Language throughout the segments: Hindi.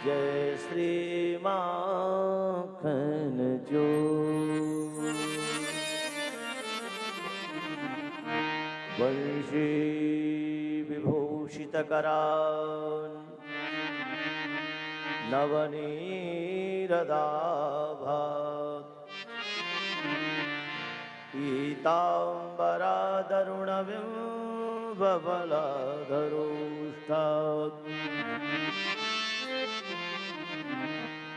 जय श्री माखन जो वंशी विभूषित करान नवनीरदाभात पीताम्बरादरुणबिम्बबलाधरोष्ठात्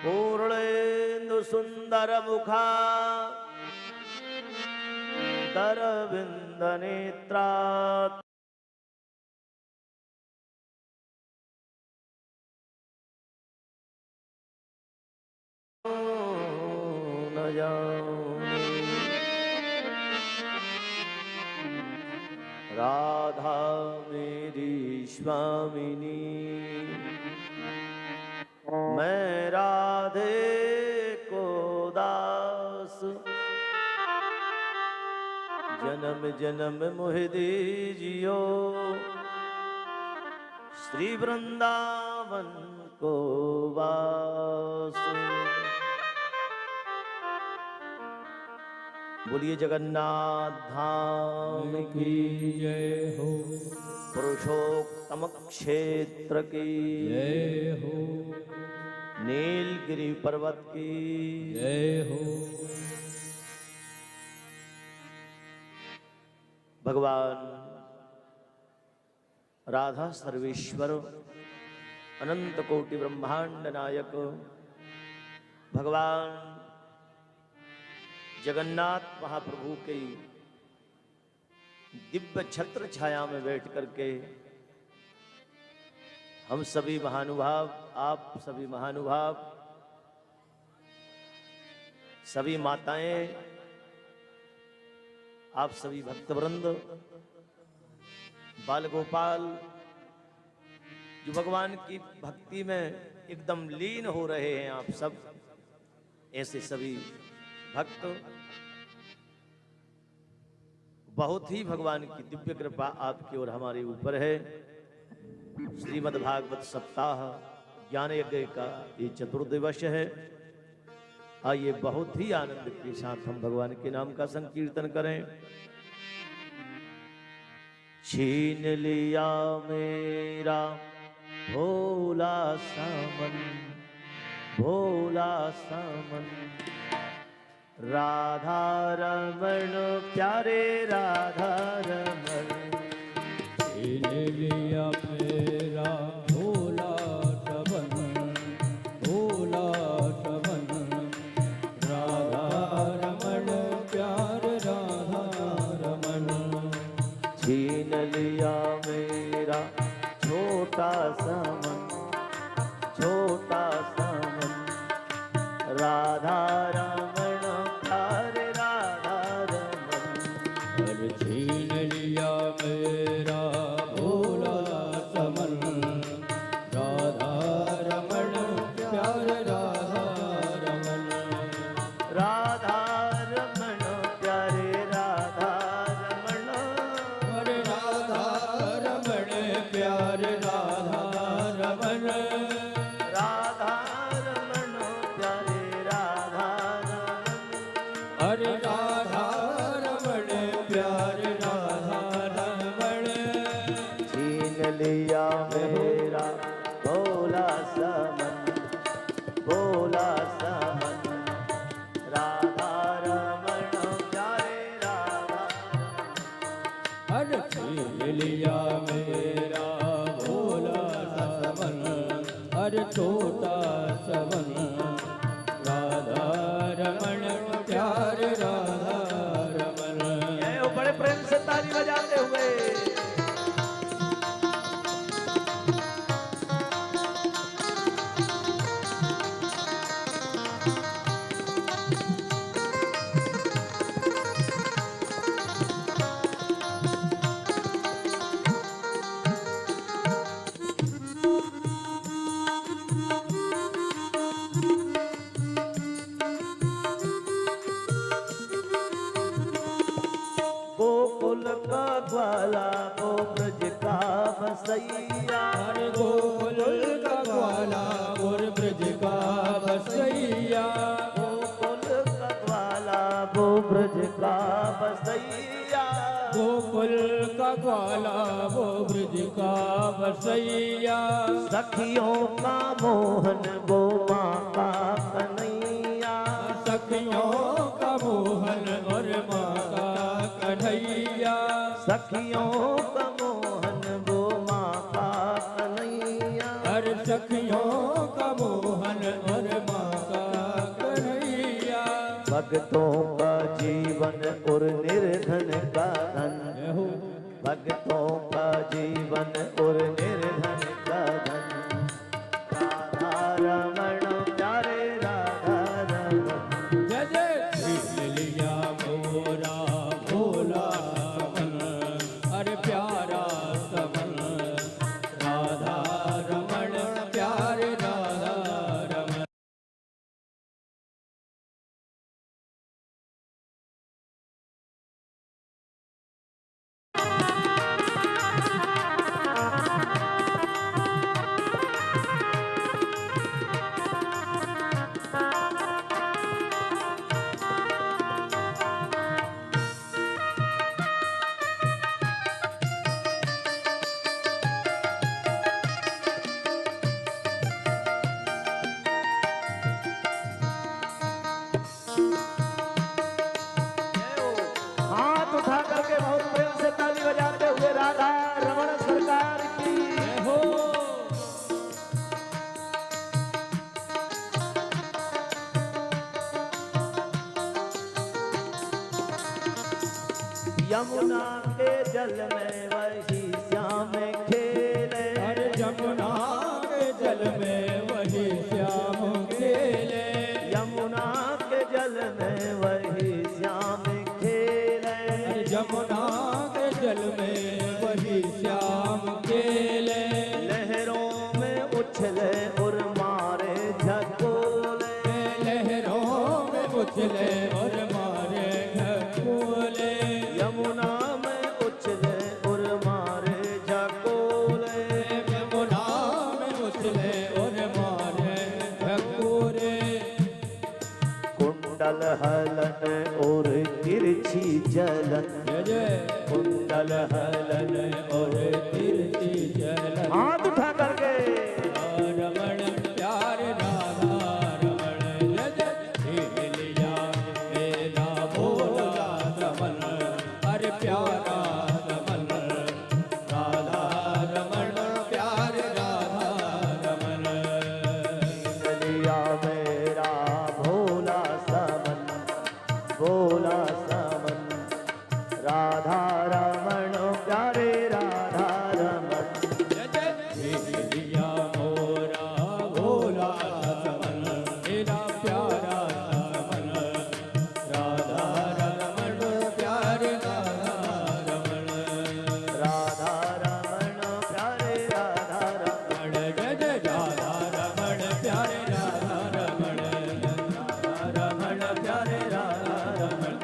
पूर्णेन्दु सुंदर मुखा दरविंद नेत्रात् न जाने राधा मेरी स्वामिनी मैं राधे को दास जन्म जन्म मोहि दीजियो श्री वृंदावन को वास। बोलिए जगन्नाथ धाम की जय हो, पुरुषोत्तम क्षेत्र की जय हो, नीलगिरी पर्वत की जय हो। भगवान राधा सर्वेश्वर अनंत कोटि ब्रह्मांड नायक भगवान जगन्नाथ महाप्रभु के दिव्य छत्र छाया में बैठ करके हम सभी महानुभाव, आप सभी महानुभाव, सभी माताएं, आप सभी भक्तवृंद, बाल गोपाल जो भगवान की भक्ति में एकदम लीन हो रहे हैं, आप सब ऐसे सभी भक्त, बहुत ही भगवान की दिव्य कृपा आपकी और हमारे ऊपर है। श्रीमद् भागवत सप्ताह ज्ञान यज्ञ का ये चतुर्दिवस है। आइए बहुत ही आनंद के साथ हम भगवान के नाम का संकीर्तन करें। छीन लिया मेरा भोला सामन, भोला सामन, राधा रमण प्यारे राधा रमण। छीन लिया मेरा भोला सामन, भोला सामन, राधा रमण प्यारे राधा रमण। छीन लिया मेरा छोटा सामन, छोटा सामन, राधा रमण प्यारे राधा रमण। छीन लिया मेरा भोला सामन, राधा रमण प्यारे राधा रमण। राधा रमण प्यारे राधा रमण, राधा रमण प्यारे राधा रमण। राधा रमण प्यारे राधा रमण। हरे राधा रमण प्यारे राधा रमण। छीन लिया मेरा भोला सामन, भोला सामन, राधा रमण प्यारे राधा रमण। हरे छीन लिया मेरा भोला सामन, हरे छोटा सामन, राधा रमण प्यारे राधा रमण। ये बड़े प्रेम से ताली बजाते हुए ब्रज का बसैया, सखियों का मोहन वो माँ का कन्हैया, सखियों का मोहन और माँ का कन्हैया, सखियों का मोहन वो माँ का कन्हैया, हर सखियों का मोहन और माँ का कन्हैया। भक्तों का जीवन और निर्धन का धन, जय हो भक्तों का जीवन और निर्धन का धन, राधा रमण प्यारे राधा रमण। जय जय श्री लिया मोरा भोला समन, अरे प्यारा समन, राधा रमण प्यारे राधा रमण। हाथ उठा करके बहुत प्रेम से ताली बजाते हुए राधा रमण सरकार की जय हो यमुना के जल में वही श्याम खेले, हर जमुना के जल में वही श्याम खेले, यमुना के जल में वही श्याम खेले, हर जमुना के जल में वही श्याम खेले, लहरों में उछले और मारे झकोले, लहरों में उछले और मारे झकोले, यमुना में उछले और मारे झकोले, यमुना में उछले और मारे झकोले, कुंडल हलन और तिरछी जलन, जय जय कुंडल हलन और तिरछी जलन, हाथ उठा करके रमण प्यारे राधा रमण। जय जय लिया मेरा भोला समन, अरे प्यारा समन, राधा रमण प्यारे राधा रमण। लिया मेरा भोला समन, भोला समन, राधा रमण प्यारे राधा रमण। जय जय लिया मोरा भोला समन, मेरा प्यारा समन, राधा रमण प्यारे राधा रमण। राधा रमण प्यारे राधा रमण। जय जय राधा रमण प्यारे राधा रमण, राधा रमण प्यारे राधा रमण,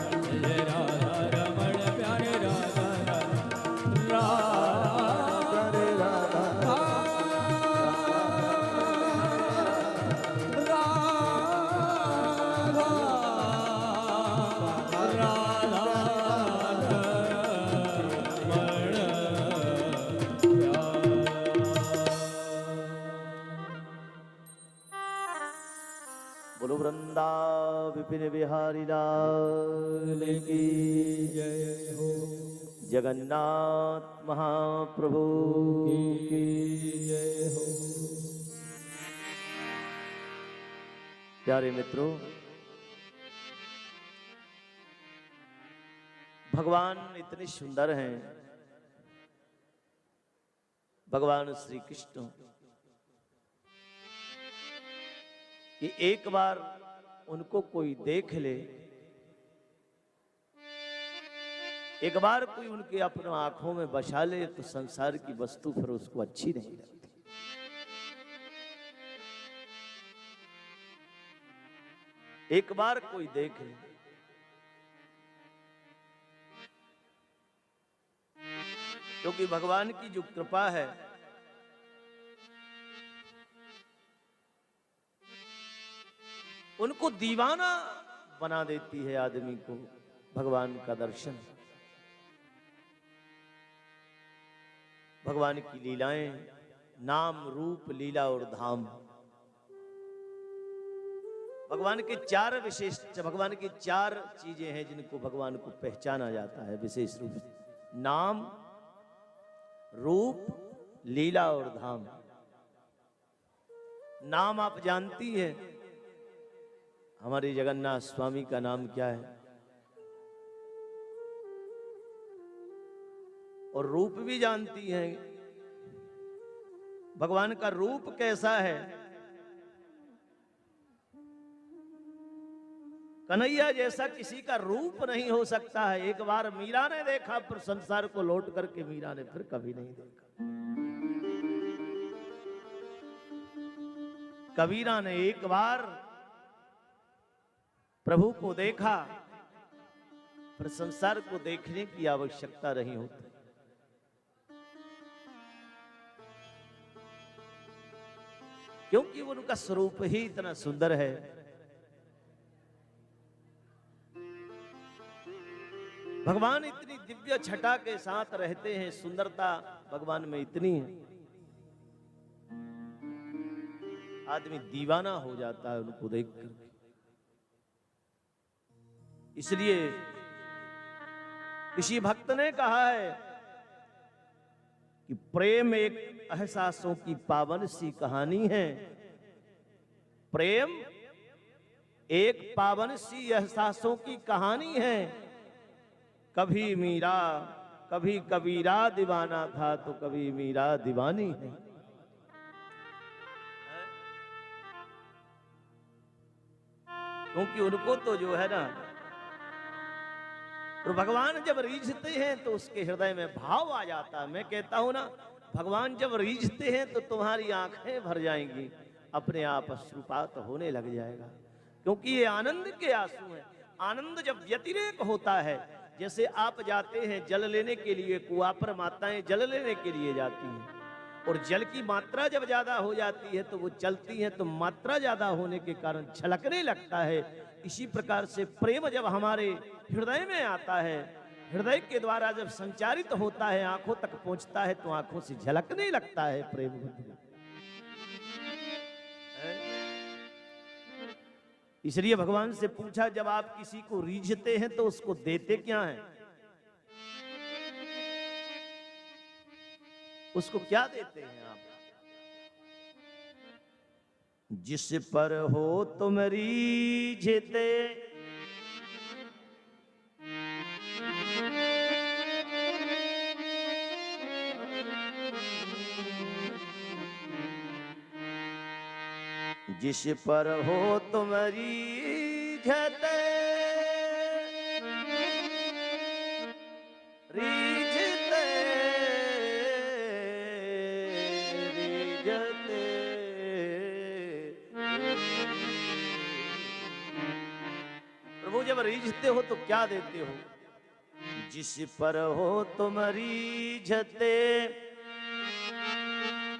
जय राधा रमण प्यारे राधा रमण। प्यारे राधा बोलो वृंदा विपिन बिहारी लाल की जय हो जगन्नाथ महाप्रभु की जय हो। प्यारे मित्रों, भगवान इतने सुंदर हैं, भगवान श्री कृष्ण, कि एक बार उनको कोई देख ले, एक बार कोई उनके अपने आंखों में बसा ले तो संसार की वस्तु फिर उसको अच्छी नहीं लगती। एक बार कोई देख ले, क्योंकि भगवान की जो कृपा है उनको दीवाना बना देती है आदमी को भगवान का दर्शन। भगवान की लीलाएं, नाम रूप लीला और धाम, भगवान के चार विशेष, भगवान की चार चीजें हैं जिनको भगवान को पहचाना जाता है विशेष रूप से, नाम रूप लीला और धाम। नाम आप जानती है, हमारे जगन्नाथ स्वामी का नाम क्या है, और रूप भी जानती है, भगवान का रूप कैसा है। कन्हैया जैसा किसी का रूप नहीं हो सकता है। एक बार मीरा ने देखा, पर संसार को लौट करके मीरा ने फिर कभी नहीं देखा। कबीरा ने एक बार प्रभु को देखा, पर संसार को देखने की आवश्यकता नहीं होती। क्योंकि उनका स्वरूप ही इतना सुंदर है। भगवान इतनी दिव्य छटा के साथ रहते हैं, सुंदरता भगवान में इतनी है, आदमी दीवाना हो जाता है उनको देख कर। इसलिए किसी भक्त ने कहा है कि प्रेम एक एहसासों की पावन सी कहानी है। प्रेम एक पावन सी एहसासों की कहानी है। कभी मीरा, कभी कबीरा दीवाना था, तो कभी मीरा दीवानी है। क्योंकि उनको तो जो है ना, और भगवान जब रीझते हैं तो उसके हृदय में भाव आ जाता है। मैं कहता हूं ना, भगवान जब रीझते हैं तो तुम्हारी आंखें भर जाएंगी, अपने आप अश्रुपात होने लग जाएगा। क्योंकि ये आनंद के आंसू हैं। आनंद जब व्यतिरेक होता है, जैसे आप जाते हैं जल लेने के लिए, कुआं पर माताएं जल लेने के लिए जाती हैं, और जल की मात्रा जब ज्यादा हो जाती है तो वो चलती हैं, तो मात्रा ज्यादा होने के कारण छलकने लगता है। इसी प्रकार से प्रेम जब हमारे हृदय में आता है, हृदय के द्वारा जब संचारित होता है, आंखों तक पहुंचता है, तो आंखों से झलकने लगता है प्रेम। इसलिए भगवान से पूछा, जब आप किसी को रीझते हैं तो उसको देते क्या हैं? उसको क्या देते हैं आप? जिस पर हो तुम रीझते, जिस पर हो तुम रीझते, रीझते रीझते, प्रभु जब रीझते हो तो क्या देते हो? जिस पर हो तुम रीझते,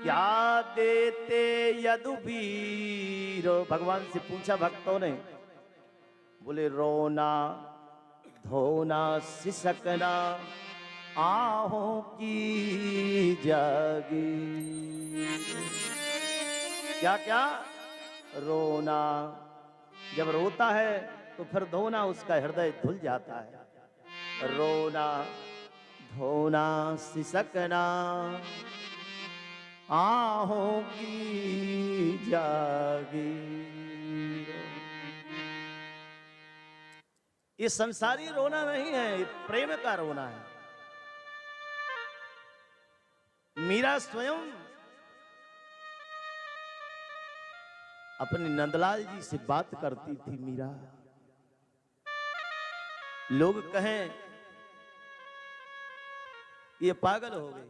क्या देते यदुवीर? भगवान से पूछा भक्तों ने, बोले रोना धोना सिसकना आहों की जागी। क्या क्या? रोना, जब रोता है तो फिर धोना, उसका हृदय धुल जाता है। रोना धोना सिसकना आहों की जागी। ये संसारी रोना नहीं है, ये प्रेम का रोना है। मीरा स्वयं अपने नंदलाल जी से बात करती थी। मीरा, लोग कहें ये पागल हो गए,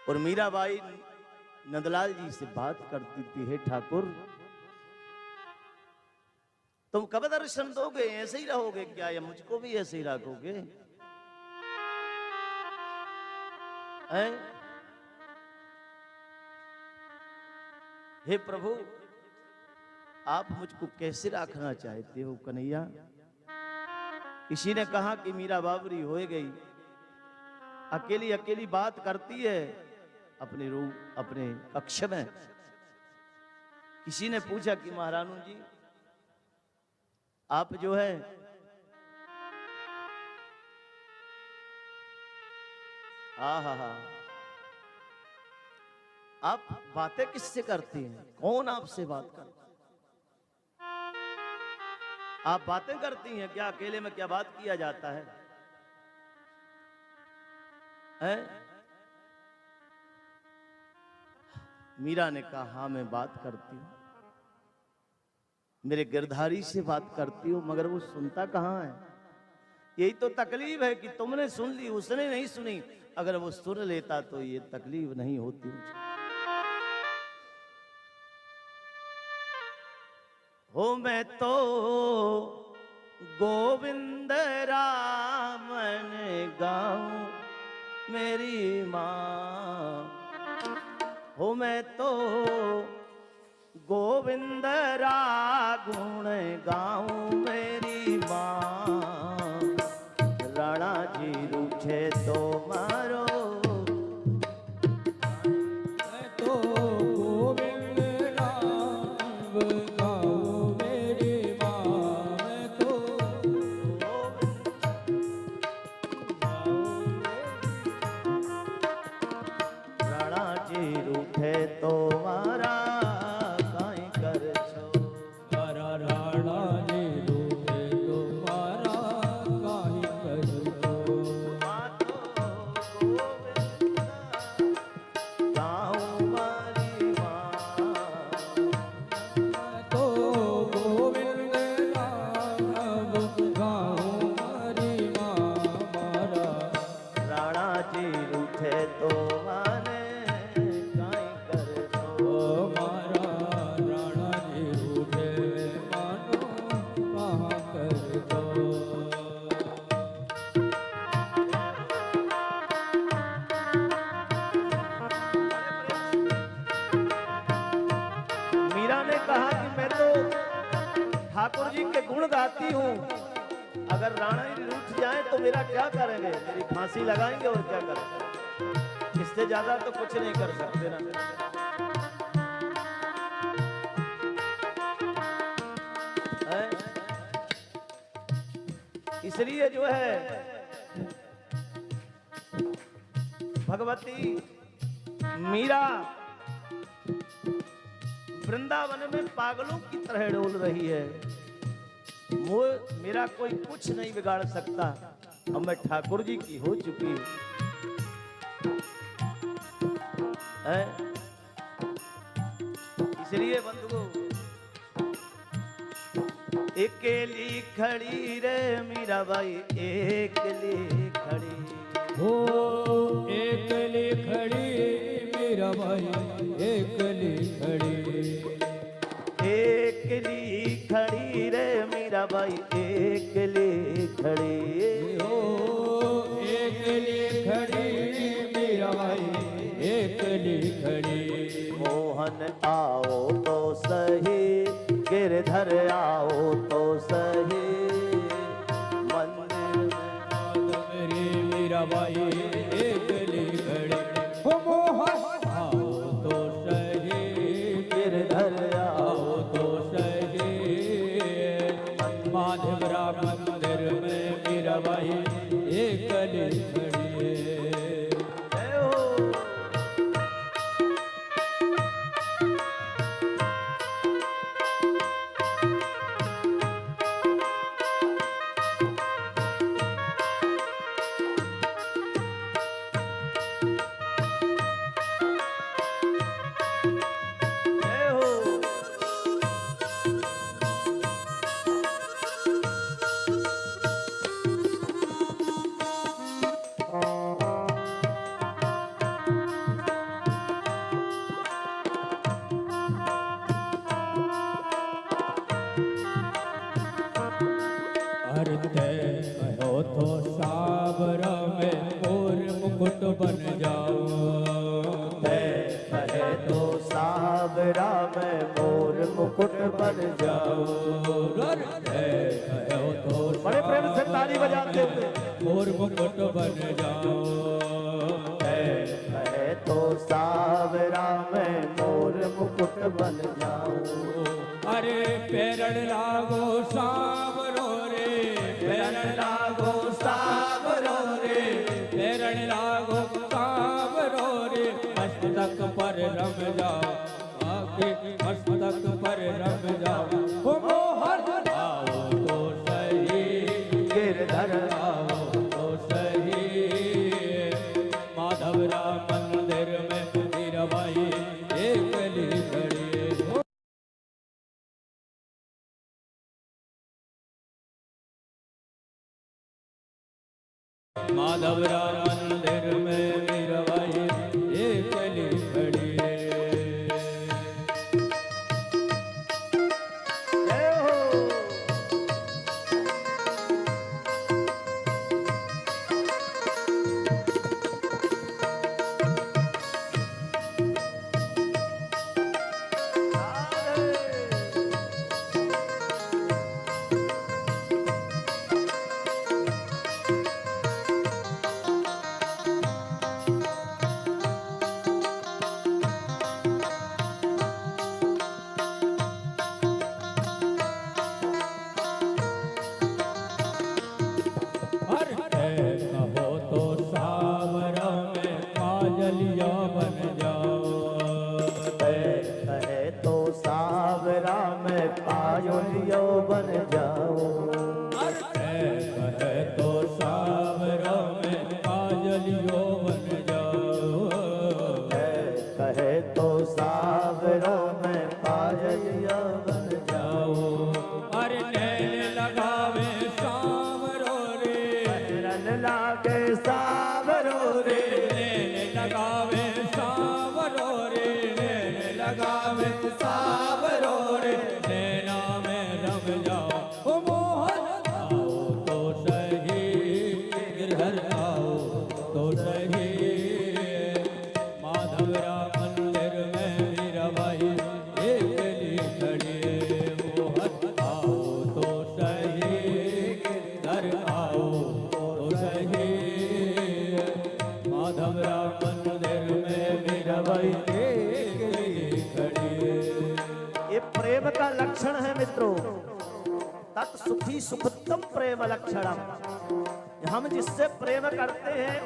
और मीराबाई नंदलाल जी से बात करती थी, हे ठाकुर तुम कब दर्शन दोगे? ऐसे ही रहोगे क्या, या मुझको भी ऐसे ही रखोगे? हे प्रभु, आप मुझको कैसे रखना चाहते हो कन्हैया? किसी ने कहा कि मीरा बाबरी हो गई, अकेली अकेली बात करती है अपने रूम अपने कक्ष में। किसी ने पूछा कि महारानू जी आप जो है हा आप बातें किससे करती हैं? कौन आपसे बात करता है? आप बातें करती हैं क्या? अकेले में क्या बात किया जाता है? हैं? मीरा ने कहा हाँ मैं बात करती हूं, मेरे गिरधारी से बात करती हूं, मगर वो सुनता कहां है। यही तो तकलीफ है कि तुमने सुन ली उसने नहीं सुनी। अगर वो सुन लेता तो ये तकलीफ नहीं होती मुझे। हो मैं तो गोविंद रामन गाऊं मेरी मां, हो मैं तो गोविंद रागुण गाऊं मेरी मां। राणा जी रूठे तो मारो मैं तो गोविंद राम गाऊं मेरी मां, मैं तो राणा जी रूठे तो मारा काई कर छो। मारा राणा जी रूठे तो मारा काई कर छो। गाऊं मारी मां, मैं तो गोविंद राम गाऊं मारी मां, मारा राणा जी रूठे तो माने काई कर छो। ओ मारा राणा जी रूठे मानो कहाँ कर दो। मीरा ने कहा कि मैं तो ठाकुर जी के गुण गाती हूँ, अगर राणा जी रूठ जाए तो मेरा क्या करेंगे? मेरी फांसी लगाएंगे और क्या करेंगे? इससे ज्यादा तो कुछ नहीं कर सकते ना। हैं? इसलिए जो है भगवती मीरा वृंदावन में पागलों की तरह डोल रही है। मेरा कोई कुछ नहीं बिगाड़ सकता, अब मैं ठाकुर जी की हो चुकी है। इसलिए बंधुओं अकेली खड़ी रे मीरा बाई अकेली खड़ी। हो एकली खड़ी मीरा बाई एकली खड़ी। एकली खड़ी रे मीरा बाई एकली खड़ी। हो एकली खड़ी मीरा बाई एकली खड़ी। मोहन आओ तो सही गिरधर आओ तो सही, मंदिर में मेरी मीरा बाई एकली खड़ी। हो मोहन आओ तो सही गिरधर आओ आओ तो सही। माधवरा मंदिर में मीरा बाई एकली खड़ी। जय हो। जय हो। हरते कहो तो साबर में मोर मुकुट बन जाओ। कहे तो सावरा में मोर मुकुट बन जाओ। कहो तो बड़े प्रेम से ताली बजाते हुए मोर मुकुट बन जाओ। तो सावरा मैं मोर मुकुट बन जाऊं। अरे पेरण लागो सावरो रे, पेरण लागो सावरो रे, पेरण लागो सावरो रे, मस्तक पर रम जाओ, आके मस्तक पर रम जाओ, ओ मोहन आओ तो सही, गिरधर आओ तो सही, माधवरा मंदिर में हीराबाई एकली खड़ी। माधवरा मंदिर में मीराबाई एकली खड़ी है। जय हो। हर कहो तो सावरा में काजलिया बन जाओ, कहे तो सावरा में पायोलियो बन जाऊं। कहे तो सावरा में काजलियो बन जाओ, कहे तो सावरा में पायोलियो बन जाओ। अरे नैन लगावे सावरो रे, रन लागे सावरो रे, नैन लगावे सावरो रे, नैन लगावे सावरो रे, नैना में रम जाओ, ओ मोहन आओ तो सही, गिरधर आओ तो सही, माधवरा मंदिर में मीराबाई एकली खड़ी, मोहन आओ तो सही, गिरधर आओ तो सही, माधवरा मंदिर में मीराबाई एकली खड़ी। ये प्रेम का लक्षण है मित्रों। तत् सुखी सुखतम प्रेम लक्षणम। हम जिससे प्रेम करते हैं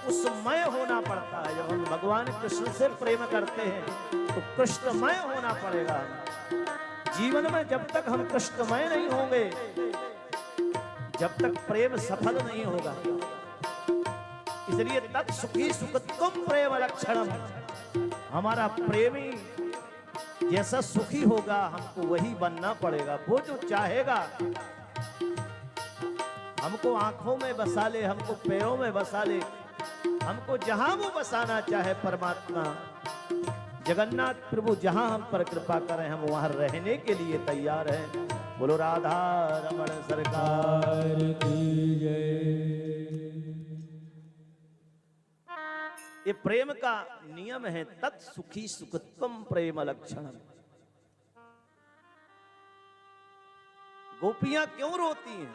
उसमय होना पड़ता है। जब हम भगवान कृष्ण से प्रेम करते हैं तो कृष्णमय होना पड़ेगा। जीवन में जब तक हम कृष्णमय नहीं होंगे, जब तक प्रेम सफल नहीं होगा। इसलिए तत् सुखी सुखतम प्रेम लक्षणम। हमारा प्रेमी जैसा सुखी होगा हमको वही बनना पड़ेगा। वो जो चाहेगा हमको आंखों में बसा ले, हमको पैरों में बसा ले, हमको जहां वो बसाना चाहे परमात्मा जगन्नाथ प्रभु जहां हम पर कृपा करें हम वहां रहने के लिए तैयार हैं। बोलो राधा रमण सरकार की जय। ये प्रेम का नियम है। तत् सुखी सुखत्वम प्रेम लक्षणम। गोपियां क्यों रोती हैं?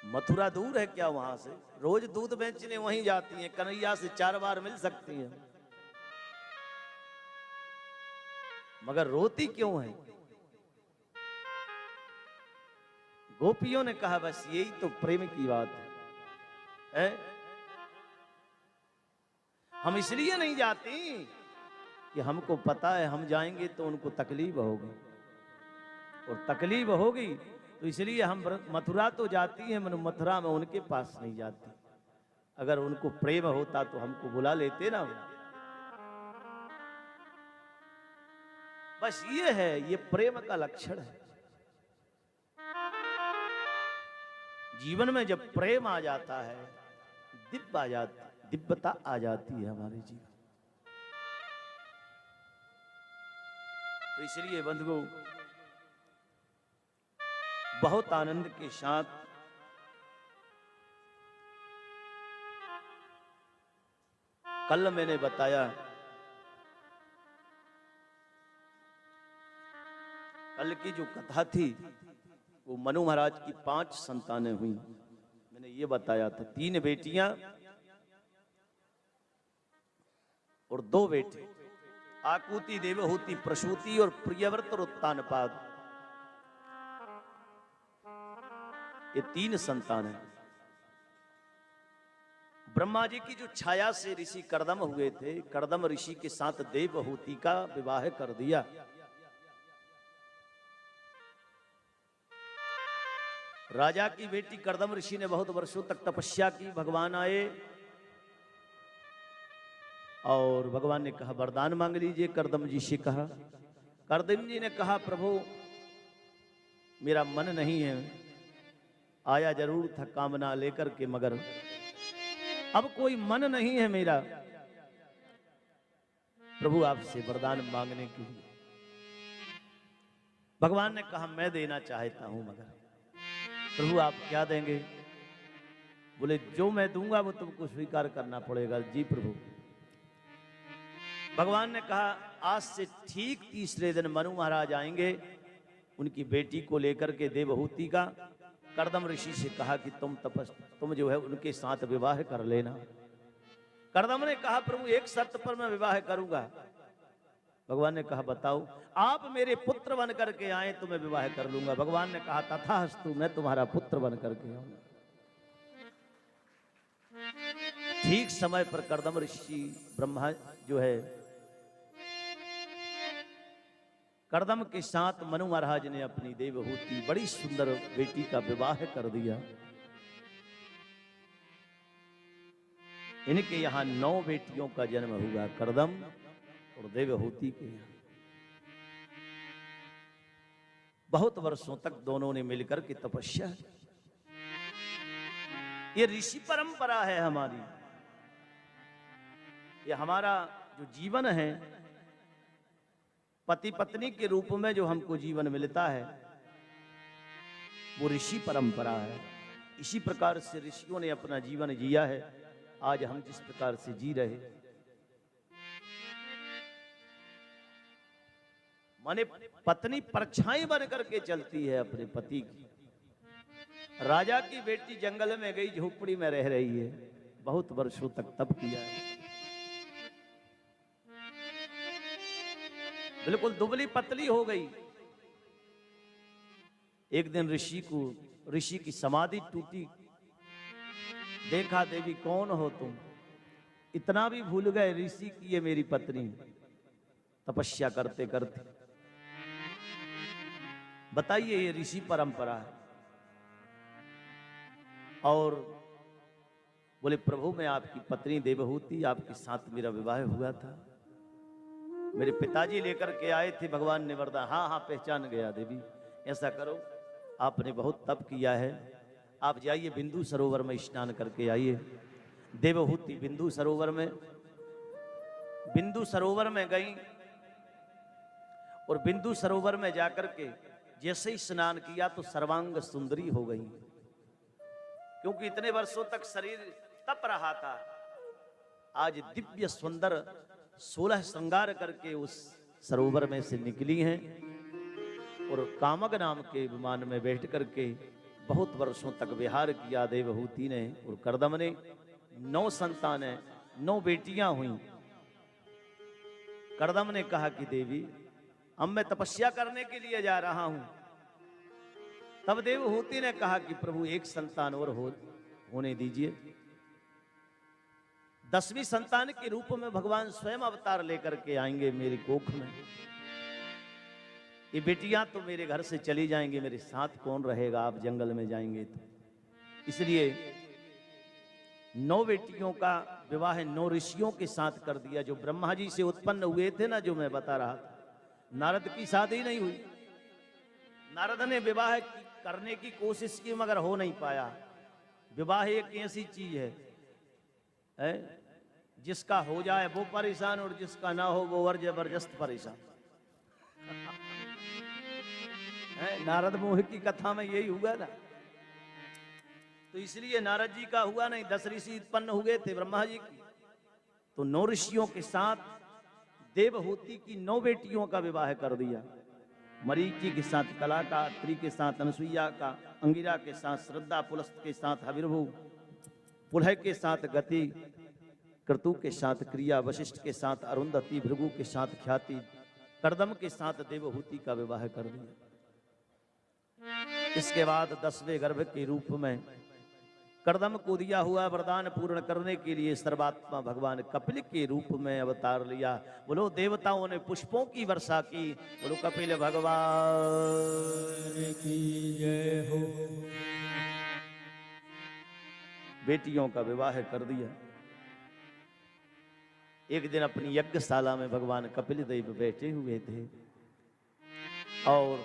मथुरा दूर है क्या वहां से? रोज दूध बेचने वहीं जाती हैं। कन्हैया से 4 बार मिल सकती हैं, मगर रोती क्यों है? गोपियों ने कहा बस यही तो प्रेम की बात है। हम इसलिए नहीं जाती कि हमको पता है हम जाएंगे तो उनको तकलीफ होगी, और तकलीफ होगी तो इसलिए हम मथुरा तो जाती हैं, मगर मथुरा में उनके पास नहीं जाती। अगर उनको प्रेम होता तो हमको बुला लेते ना। बस ये है, ये प्रेम का लक्षण है। जीवन में जब प्रेम आ जाता है, दिव्यता आ जाती है हमारे जीवन। तो इसलिए बंधुओं बहुत आनंद के साथ कल मैंने बताया, कल की जो कथा थी वो मनु महाराज की 5 संतानें हुई। मैंने ये बताया था 3 बेटियां और 2 बेटे, आकुति, देवहूति, प्रसूति और प्रियव्रत और उत्तानपाद, ये 3 संतान हैं। ब्रह्मा जी की जो छाया से ऋषि कर्दम हुए थे, कर्दम ऋषि के साथ देवहूति का विवाह कर दिया। राजा की बेटी कर्दम ऋषि ने बहुत वर्षों तक तपस्या की। भगवान आए और भगवान ने कहा वरदान मांग लीजिए। कर्दम जी से कहा, कर्दम जी ने कहा प्रभु मेरा मन नहीं है, आया जरूर था कामना लेकर के, मगर अब कोई मन नहीं है मेरा प्रभु आपसे वरदान मांगने के लिए। भगवान ने कहा मैं देना चाहता हूं, मगर प्रभु आप क्या देंगे? बोले जो मैं दूंगा वो तुमको स्वीकार करना पड़ेगा। जी प्रभु। भगवान ने कहा आज से ठीक 3रे दिन मनु महाराज आएंगे, उनकी बेटी को लेकर के देवहूति का। कर्दम ऋषि से कहा कि तुम जो है उनके साथ विवाह कर लेना। कर्दम ने कहा प्रभु एक शर्त पर मैं विवाह करूंगा। भगवान ने कहा बताओ। आप मेरे पुत्र बन करके आए तो मैं विवाह कर लूंगा। भगवान ने कहा तथास्तु, मैं तुम्हारा पुत्र बन करके आऊंगा। ठीक समय पर कर्दम ऋषि ब्रह्मा जो है कर्दम के साथ मनु महाराज ने अपनी देवहूति बड़ी सुंदर बेटी का विवाह कर दिया। इनके यहाँ 9 बेटियों का जन्म हुआ, कर्दम और देवहूति के यहाँ। बहुत वर्षों तक दोनों ने मिलकर के तपस्या, ये ऋषि परंपरा है हमारी। ये हमारा जो जीवन है, पति पत्नी के रूप में जो हमको जीवन मिलता है वो ऋषि परंपरा है। इसी प्रकार से ऋषियों ने अपना जीवन जिया है। आज हम जिस प्रकार से जी रहे, माने पत्नी परछाई बन करके चलती है अपने पति की। राजा की बेटी जंगल में गई, झोपड़ी में रह रही है, बहुत वर्षों तक तप किया है, बिल्कुल दुबली पतली हो गई। एक दिन ऋषि की समाधि टूटी। देखा देवी कौन हो तुम? इतना भी भूल गए ऋषि की ये मेरी पत्नी। तपस्या करते करते बताइए, ये ऋषि परंपरा है। और बोले प्रभु मैं आपकी पत्नी देवहूति, आपके साथ मेरा विवाह हुआ था, मेरे पिताजी लेकर के आए थे। भगवान ने वरदान, हाँ पहचान गया देवी। ऐसा करो, आपने बहुत तप किया है, आप जाइए बिंदु सरोवर में स्नान करके आइए। देवहूति बिंदु सरोवर में गई और बिंदु सरोवर में जाकर के जैसे ही स्नान किया तो सर्वांग सुंदरी हो गई, क्योंकि इतने वर्षों तक शरीर तप रहा था। आज दिव्य सुंदर 16 श्रृंगार करके उस सरोवर में से निकली हैं और कामक नाम के विमान में बैठ करके बहुत वर्षों तक विहार किया देवहूति ने और कर्दम ने। 9 संतानें, 9 बेटियां हुई। कर्दम ने कहा कि देवी अब मैं तपस्या करने के लिए जा रहा हूं। तब देवहूति ने कहा कि प्रभु एक संतान और होने दीजिए। 10वीं संतान के रूप में भगवान स्वयं अवतार लेकर के आएंगे मेरी कोख में। ये बेटियां तो मेरे घर से चली जाएंगी, मेरे साथ कौन रहेगा? आप जंगल में जाएंगे तो। इसलिए 9 बेटियों का विवाह 9 ऋषियों के साथ कर दिया, जो ब्रह्मा जी से उत्पन्न हुए थे ना, जो मैं बता रहा था। नारद की शादी नहीं हुई। नारद ने विवाह करने की कोशिश की मगर हो नहीं पाया। विवाह एक ऐसी चीज है जिसका हो जाए वो परेशान और जिसका ना हो वो और जबरदस्त परेशान। नारद मोह की कथा में यही हुआ ना। तो इसलिए नारद जी का हुआ नहीं, 10 ऋषि उत्पन्न हुए थे ब्रह्मा जी की। तो 9 ऋषियों के साथ देवहूति की 9 बेटियों का विवाह कर दिया। मरीचि के साथ कला का, अत्रि के साथ अनसुईया का, अंगिरा के साथ श्रद्धा, पुलस्त के साथ हविर्भु, पुलह के साथ गति, क्रतु के साथ क्रिया, वशिष्ठ के साथ अरुंधति, भृगु के साथ ख्याति, कर्दम के साथ देवहूति का विवाह कर दिया। इसके बाद 10वें गर्भ के रूप में कर्दम को दिया हुआ वरदान पूर्ण करने के लिए सर्वात्मा भगवान कपिल के रूप में अवतार लिया। बोलो देवताओं ने पुष्पों की वर्षा की, बोलो कपिल भगवान की जय हो। बेटियों का विवाह कर दिया। एक दिन अपनी यज्ञशाला में भगवान कपिल देव बैठे हुए थे और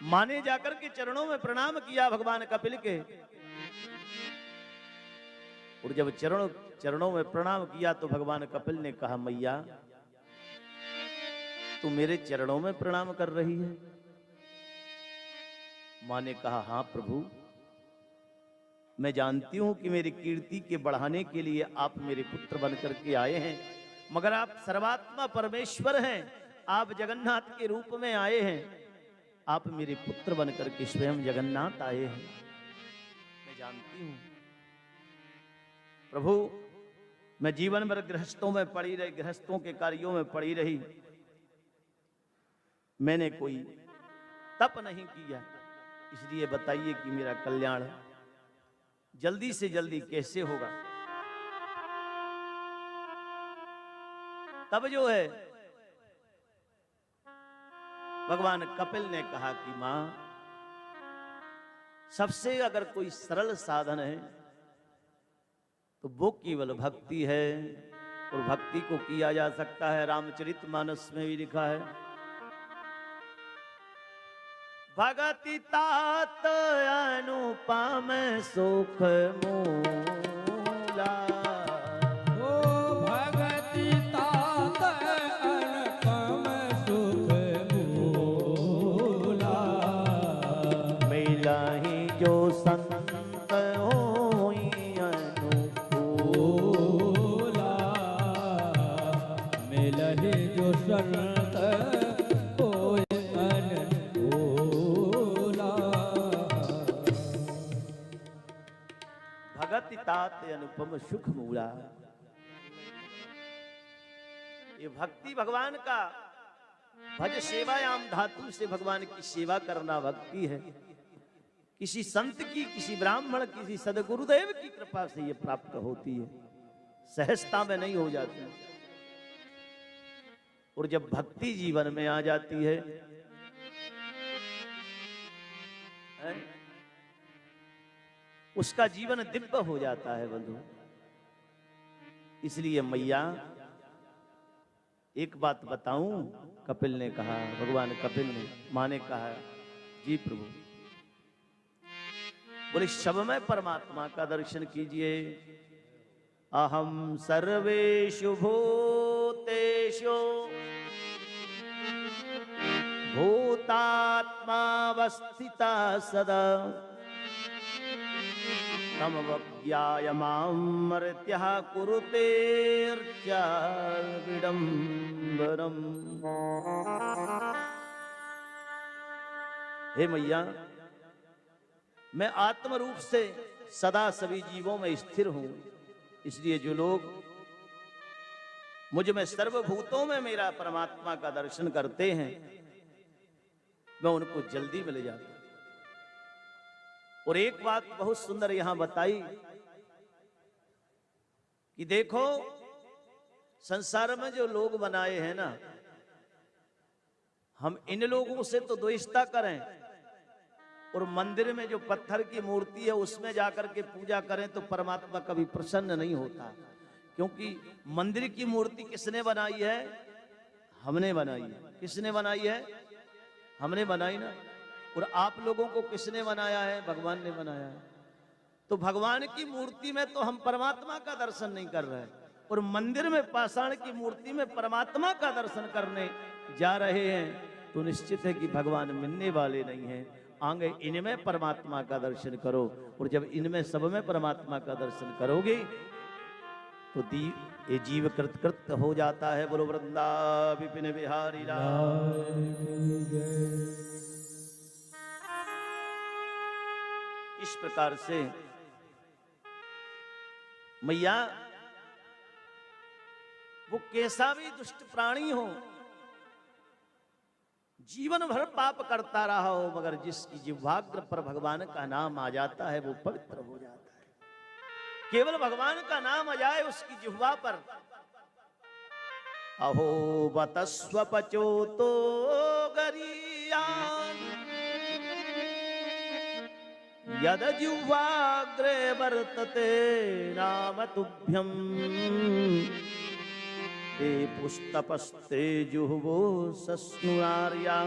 मां ने जाकर के चरणों में प्रणाम किया भगवान कपिल के। और जब चरणों में प्रणाम किया तो भगवान कपिल ने कहा, मैया तू मेरे चरणों में प्रणाम कर रही है? मां ने कहा, हां प्रभु, मैं जानती हूं कि मेरी कीर्ति के बढ़ाने के लिए आप मेरे पुत्र बनकर के आए हैं, मगर आप सर्वात्मा परमेश्वर हैं, आप जगन्नाथ के रूप में आए हैं, आप मेरे पुत्र बनकर के स्वयं जगन्नाथ आए हैं, मैं जानती हूं। प्रभु, मैं जीवन भर गृहस्थों में पड़ी रही, गृहस्थों के कार्यों में पड़ी रही, मैंने कोई तप नहीं किया, इसलिए बताइए कि मेरा कल्याण जल्दी से जल्दी कैसे होगा। तब जो है भगवान कपिल ने कहा कि मां, सबसे अगर कोई सरल साधन है तो वो केवल भक्ति है, और भक्ति को किया जा सकता है। रामचरितमानस में भी लिखा है, भगति तात अनुपम सुख मूला। ओ भगति तात अनुपम सुख मूला। मिलहि जो संत होई अनुकूला। मिलहि जो संत होई अनुकूला। भगति तात अनुपम सुख मूला। ये भक्ति भगवान का, भज सेवायाम धातु से भगवान की सेवा करना भक्ति है। किसी संत की, किसी ब्राह्मण, किसी सदगुरुदेव की कृपा से ये प्राप्त होती है, सहजता में नहीं हो जाती। और जब भक्ति जीवन में आ जाती है, उसका जीवन दिव्य हो जाता है बंधु। इसलिए मैया एक बात बताऊं, कपिल ने कहा, भगवान कपिल ने, मां ने कहा, जी प्रभु। बोले शब में परमात्मा का दर्शन कीजिए। अहम सर्वेषु भूतेषु भूतात्मावस्थिता सदा तमवज्ञायमामर्त्यः कुरुतेर्चाविडम्बरम्। हे मैया, मैं आत्म रूप से सदा सभी जीवों में स्थिर हूं, इसलिए जो लोग मुझ में सर्वभूतों में मेरा परमात्मा का दर्शन करते हैं, मैं उनको जल्दी मिल जाता हूं। और एक बात बहुत सुंदर यहां बताई कि देखो, संसार में जो लोग बनाए हैं ना, हम इन लोगों से तो द्वेषता करें, और मंदिर में जो पत्थर की मूर्ति है उसमें जाकर के पूजा करें तो परमात्मा कभी प्रसन्न नहीं होता। क्योंकि मंदिर की मूर्ति किसने बनाई है? हमने बनाई है। किसने बनाई है? हमने बनाई ना। और आप लोगों को किसने बनाया है? भगवान ने बनाया है। तो भगवान की मूर्ति में तो हम परमात्मा का दर्शन नहीं कर रहे हैं, और मंदिर में पाषाण की मूर्ति में परमात्मा का दर्शन करने जा रहे हैं, तो निश्चित है कि भगवान मिलने वाले नहीं हैं। आगे इनमें परमात्मा का दर्शन करो, और जब इनमें सब में परमात्मा का दर्शन करोगे तो ये जीव कृत हो जाता है। बोलो वृंदा विपिन बिहारी लाल। इस प्रकार से मैया वो कैसा भी दुष्ट प्राणी हो, जीवन भर पाप करता रहा हो, मगर जिसकी जिह्वाग्र पर भगवान का नाम आ जाता है वो पवित्र हो जाता है। केवल भगवान का नाम आ जाए उसकी जिह्वा पर, अहो बतस्व पचो तो गरियान यद जिह्वाग्रे वर्तते नाम तुभ्यम ते पुस्तपस्ते जुह्वो सस्नुरार्या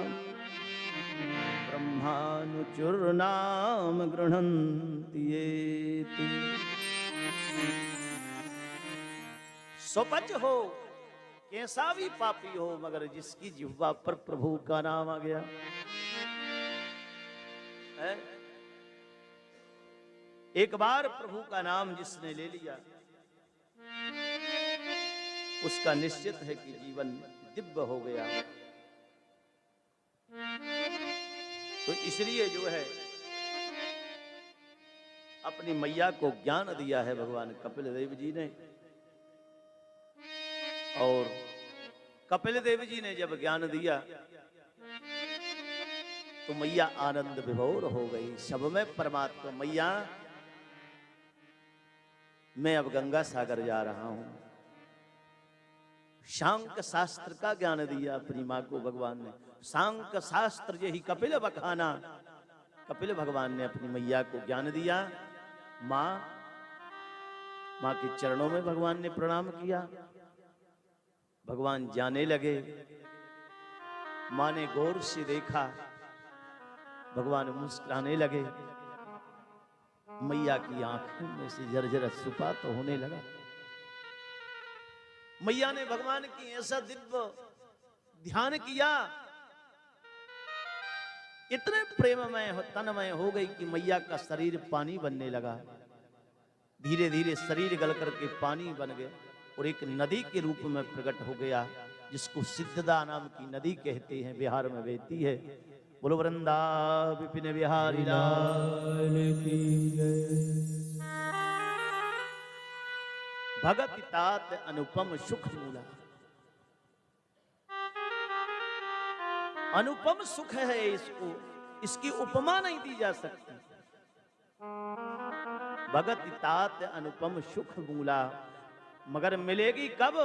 ब्रह्मानुचुर्नाम गृह्णन्ति येति। स्वपच हो, कैसा भी पापी हो, मगर जिसकी जिह्वा पर प्रभु का नाम आ गया है, एक बार प्रभु का नाम जिसने ले लिया उसका निश्चित है कि जीवन दिव्य हो गया। तो इसलिए जो है अपनी मैया को ज्ञान दिया है भगवान कपिल देव जी ने, और कपिल देव जी ने जब ज्ञान दिया तो मैया आनंद विभोर हो गई। सब में परमात्मा, मैया मैं अब गंगा सागर जा रहा हूं। शांक शास्त्र का ज्ञान दिया अपनी मां को भगवान ने। शांक शास्त्र यही कपिल बखाना, कपिल भगवान ने अपनी मैया को ज्ञान दिया। मां के चरणों में भगवान ने प्रणाम किया। भगवान जाने लगे, मां ने गौर से देखा, भगवान मुस्कुराने लगे। मैया की आंखों में से झरझर अश्रुपात तो होने लगा। मैया ने भगवान की ऐसा दिव्य ध्यान किया, इतने प्रेममय तन्मय हो गई कि मैया का शरीर पानी बनने लगा। धीरे धीरे शरीर गल करके पानी बन गया और एक नदी के रूप में प्रकट हो गया, जिसको सिद्धदा नाम की नदी कहते हैं, बिहार में बहती है। बोलो वृंदा विपिन बिहारी लाल की जय। भगत तात अनुपम सुख मूला, अनुपम सुख है इसको, इसकी उपमा नहीं दी जा सकती। भगत तात अनुपम सुख मूला, मगर मिलेगी कब?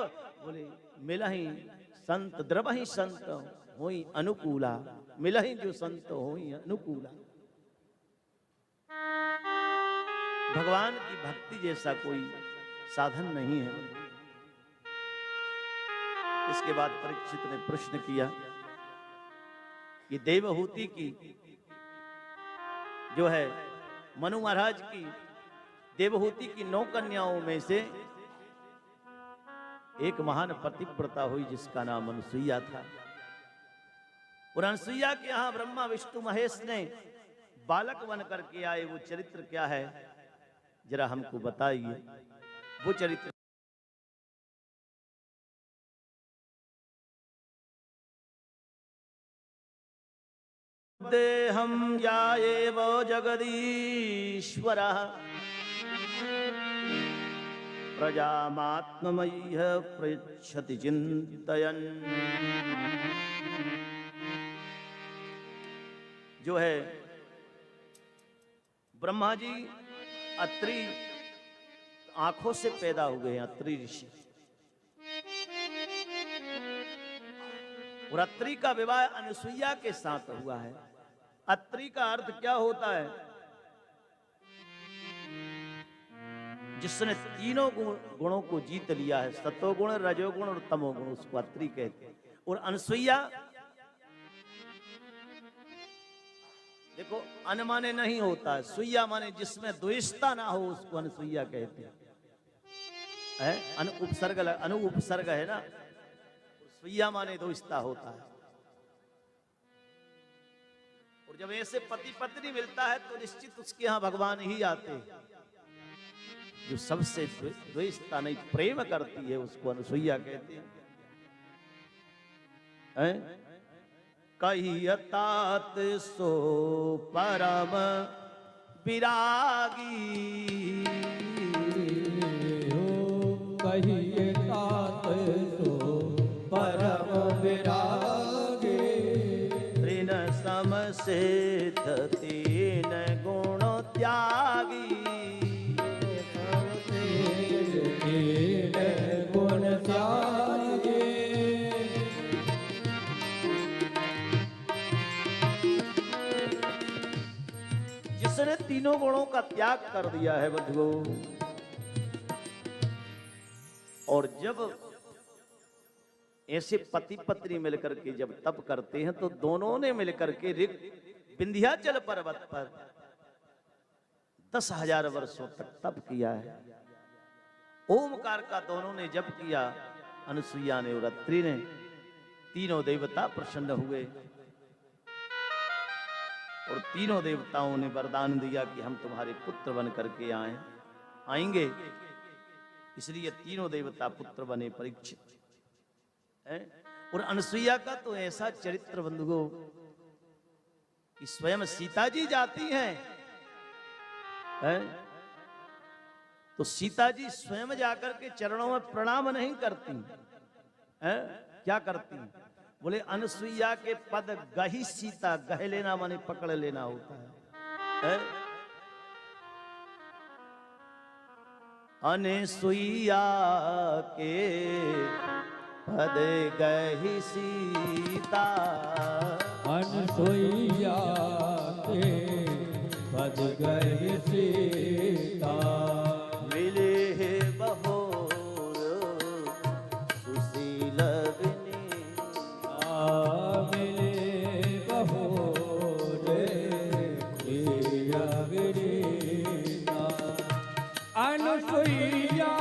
बोले मिला ही संत द्रव ही संत होई अनुकूला, मिला ही जो संत होई अनुकूला। भगवान की भक्ति जैसा कोई साधन नहीं है। इसके बाद परीक्षित ने प्रश्न किया कि देवहूति की जो है मनु महाराज की देवहूति की 9 कन्याओं में से एक महान पतिव्रता हुई जिसका नाम अनुसुईया था। और अनुसुईया के यहां ब्रह्मा विष्णु महेश ने बालक बन करके आए, वो चरित्र क्या है जरा हमको बताइए। वो चरित्र देहम याएव जगदीश्वरः प्रजामात्ममय्य पृच्छति चिन्तयन्। जो है ब्रह्मा जी अत्रि आंखों से पैदा हुए हैं, अत्रि ऋषि। और अत्रि का विवाह अनुसुईया के साथ हुआ है। अत्रि का अर्थ क्या होता है? जिसने तीनों गुणों को जीत लिया है, सतोगुण, रजोगुण और तमोगुण, उसको अत्रि कहते हैं। और अनुसुईया देखो, अन माने नहीं होता है, सुईया माने जिसमें द्वेषता ना हो उसको अनुसुईया कहते हैं। अनु उपसर्ग है ना, सुईया माने द्वेषता होता है। और जब ऐसे पति पत्नी मिलता है तो निश्चित उसके यहां भगवान ही आते हैं। जो सबसे द्वेषता नहीं प्रेम करती है उसको अनुसुईया कहते हैं। कहियतात सो परम विरागी कहिए तात सो परम विरागे। तृण सम सिद्ध तीन गुण त्यागी। तीन गुण त्यागे। जिसने तीनों गुणों का त्याग कर दिया है बंधुओं, और जब ऐसे पति पत्नी मिलकर के जब तप करते हैं तो दोनों ने मिलकर के विंध्याचल पर्वत पर 10,000 वर्षों तक तप किया है। ओमकार का दोनों ने जप किया, अनुसुईया ने और अत्रि ने। तीनों देवता प्रसन्न हुए और तीनों देवताओं ने वरदान दिया कि हम तुम्हारे पुत्र बन करके आएंगे। इसलिए तीनों देवता पुत्र बने परीक्षित है। और अनुसुईया का तो ऐसा चरित्र बंधुओं कि स्वयं सीता जी जाती हैं है? तो सीता जी स्वयं जाकर के चरणों में प्रणाम नहीं करती है? क्या करती? बोले अनुसुईया के पद गही सीता। गह लेना माने पकड़ लेना होता है? अनुसुईया के पद गही सीता। अनुसुईया के पद गही सीता। मिले है बहोर सुशील मिले बहोर अनुसुईया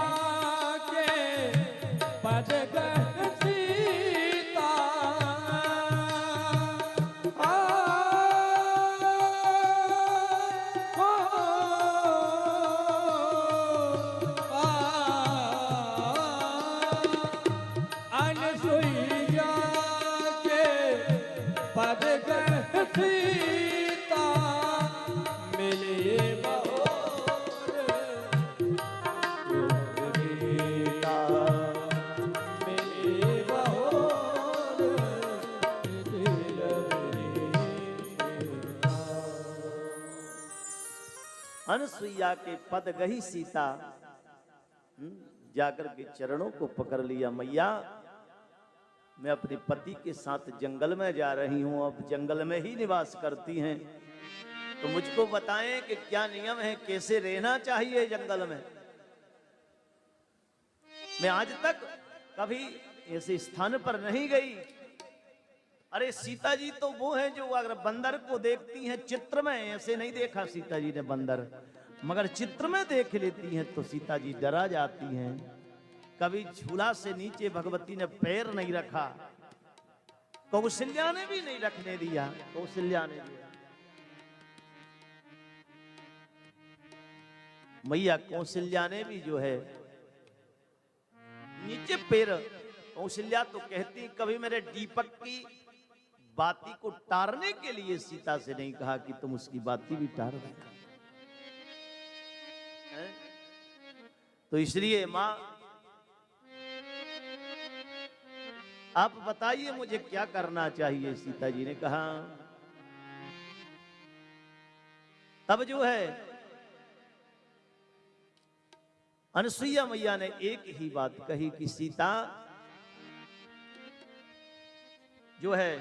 के पद गही सीता। अनुसुईया के पद गही सीता। मिले अनुसुईया के पद गही सीता। जाकर के चरणों को पकड़ लिया। मैया मैं अपने पति के साथ जंगल में जा रही हूं, अब जंगल में ही निवास करती हैं, तो मुझको बताएं कि क्या नियम है, कैसे रहना चाहिए जंगल में। मैं आज तक कभी ऐसे स्थान पर नहीं गई। अरे सीता जी तो वो है जो अगर बंदर को देखती हैं चित्र में, ऐसे नहीं देखा सीता जी ने बंदर, मगर चित्र में देख लेती हैं तो सीता जी डरा जाती हैं। कभी झूला से नीचे भगवती ने पैर नहीं रखा, कौशल्या ने भी नहीं रखने दिया। कौशल्या ने दिया मैया कौशल्या ने भी जो है नीचे पैर। कौशल्या तो कहती कभी मेरे दीपक की बाती को टारने के लिए सीता से नहीं कहा कि तुम उसकी बाती भी टार दो। तो इसलिए मां आप बताइए मुझे क्या करना चाहिए। सीता जी ने कहा। तब जो है अनुसुईया मैया ने एक ही बात कही कि सीता जो है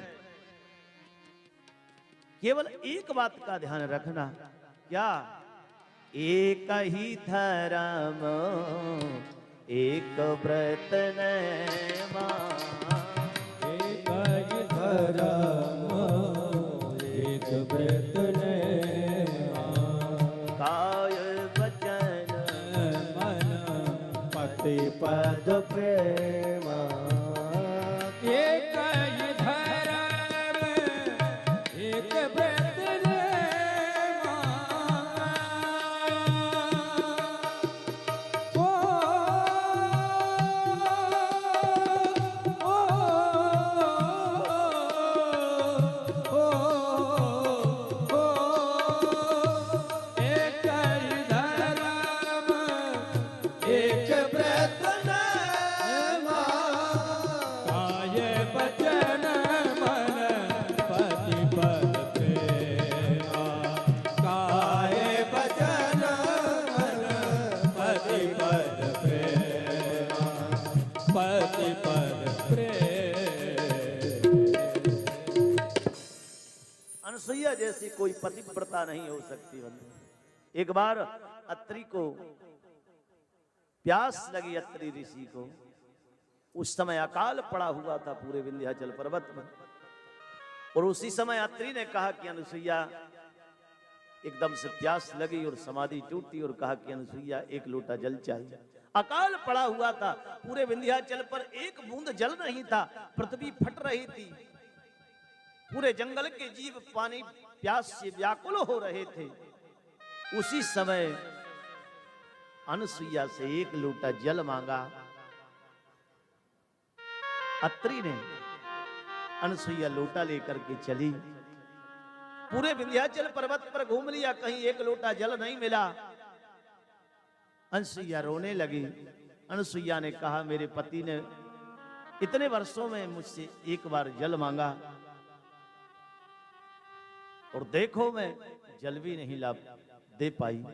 केवल एक बात का ध्यान रखना। क्या? एक ही धर्म एक व्रत नेमा। एक ही धर्म एक व्रत नेमा। काय वचन मन पति पद प्रेमा। एक ही धर्म एक व्रत नेमा। ओ मैया जैसी कोई पतिव्रता नहीं हो सकती बंधु। एक बार अत्रि को प्यास लगी, अत्रि ऋषि को। उस समय अकाल पड़ा हुआ था पूरे विंध्याचल पर्वत में, और उसी समय अत्रि ने कहा कि अनुसुईया, एकदम से प्यास लगी और समाधि टूटी और कहा कि अनुसुईया एक लोटा जल चाहिए। अकाल पड़ा हुआ था पूरे विंध्याचल पर, एक बूंद जल नहीं था, पृथ्वी फट रही थी, पूरे जंगल के जीव पानी प्यास से व्याकुल हो रहे थे। उसी समय अनुसुईया से एक लोटा जल मांगा। अत्रि ने, अनुसुईया लोटा लेकर के चली, पूरे विंध्याचल पर्वत पर घूम लिया, कहीं एक लोटा जल नहीं मिला। अनुसुईया रोने लगी। अनुसुईया ने कहा, मेरे पति ने इतने वर्षों में मुझसे एक बार जल मांगा, और देखो मैं जल भी नहीं ला दे पाई,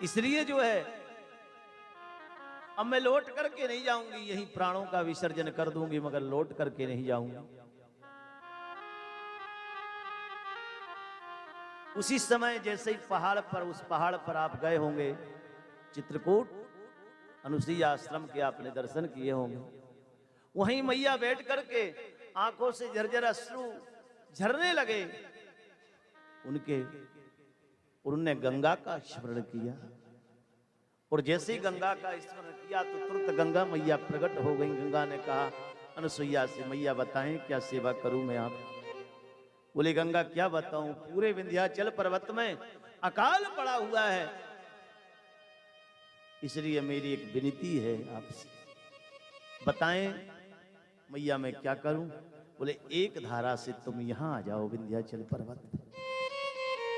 इसलिए जो है अब मैं लौट करके नहीं जाऊंगी, यही प्राणों का विसर्जन कर दूंगी, मगर लौट करके नहीं जाऊंगी। उसी समय जैसे ही पहाड़ पर, उस पहाड़ पर आप गए होंगे, चित्रकूट अनुसुईया आश्रम के आपने दर्शन किए होंगे, वहीं मैया बैठ करके आंखों से झरझर अश्रु झरने लगे उनके, और उन्होंने गंगा का स्मरण किया, और जैसे ही गंगा का स्मरण किया तो तुरंत गंगा मैया प्रकट हो गई। गंगा ने कहा अनुसुईया से, मैया बताएं क्या सेवा करूं मैं आप? बोले गंगा क्या बताऊं, पूरे विंध्याचल पर्वत में अकाल पड़ा हुआ है, इसलिए मेरी एक विनती है आपसे, बताएं मैया मैं क्या करूं? बोले एक धारा से तुम यहां आ जाओ विंध्याचल पर्वत।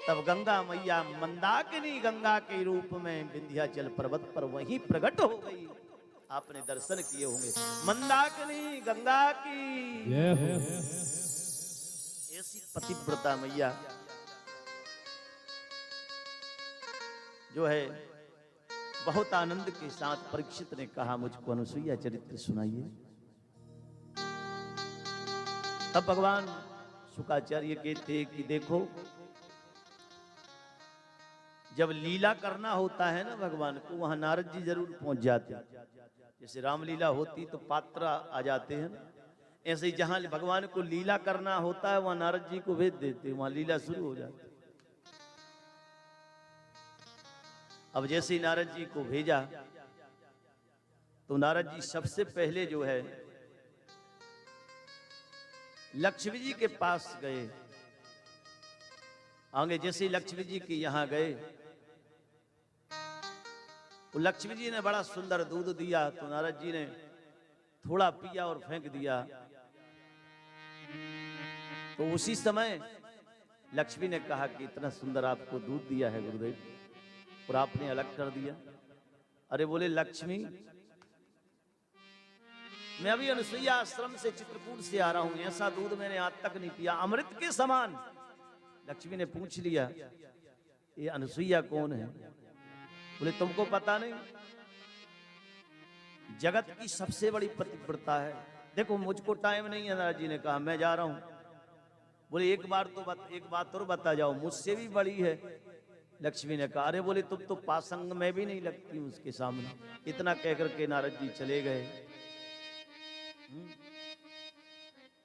तब गंगा मैया मंदाकिनी गंगा के रूप में विंध्याचल पर्वत पर वहीं प्रकट हो गई। आपने दर्शन किए होंगे मंदाकिनी गंगा की। ऐसी पतिव्रता मैया जो है, बहुत आनंद के साथ परीक्षित ने कहा मुझको अनुसुईया चरित्र सुनाइए। तब भगवान शुकाचार्य कहते कि देखो, जब लीला करना होता है ना भगवान को, वहां नारद जी जरूर पहुंच जाते हैं। जैसे रामलीला होती तो पात्र आ जाते हैं ना, ऐसे ही जहां भगवान को लीला करना होता है वहां नारद जी को भेज देते, वहां लीला शुरू हो जाती। अब जैसे ही नारद जी को भेजा तो नारद जी सबसे पहले जो है लक्ष्मी जी के पास गए। आगे जैसे ही लक्ष्मी जी के यहां गए तो लक्ष्मी जी ने बड़ा सुंदर दूध दिया, तो नारद जी ने थोड़ा पिया और फेंक दिया। तो उसी समय लक्ष्मी ने कहा कि इतना सुंदर आपको दूध दिया है गुरुदेव, और आपने अलग कर दिया। अरे बोले लक्ष्मी, मैं अभी अनुसुईया आश्रम से चित्रकूट से आ रहा हूं, ऐसा दूध मैंने आज तक नहीं पिया, अमृत के समान। लक्ष्मी ने पूछ लिया ये अनुसुईया कौन है? बोले तुमको पता नहीं, जगत की सबसे बड़ी पतिव्रता है। देखो मुझको टाइम नहीं है, नारद जी ने कहा मैं जा रहा हूं। बोले एक बात और बता जाओ, मुझसे भी बड़ी है। लक्ष्मी ने कहा अरे बोले तुम तो पासंग में भी नहीं लगती उसके सामने। इतना कहकर के नारद जी चले गए।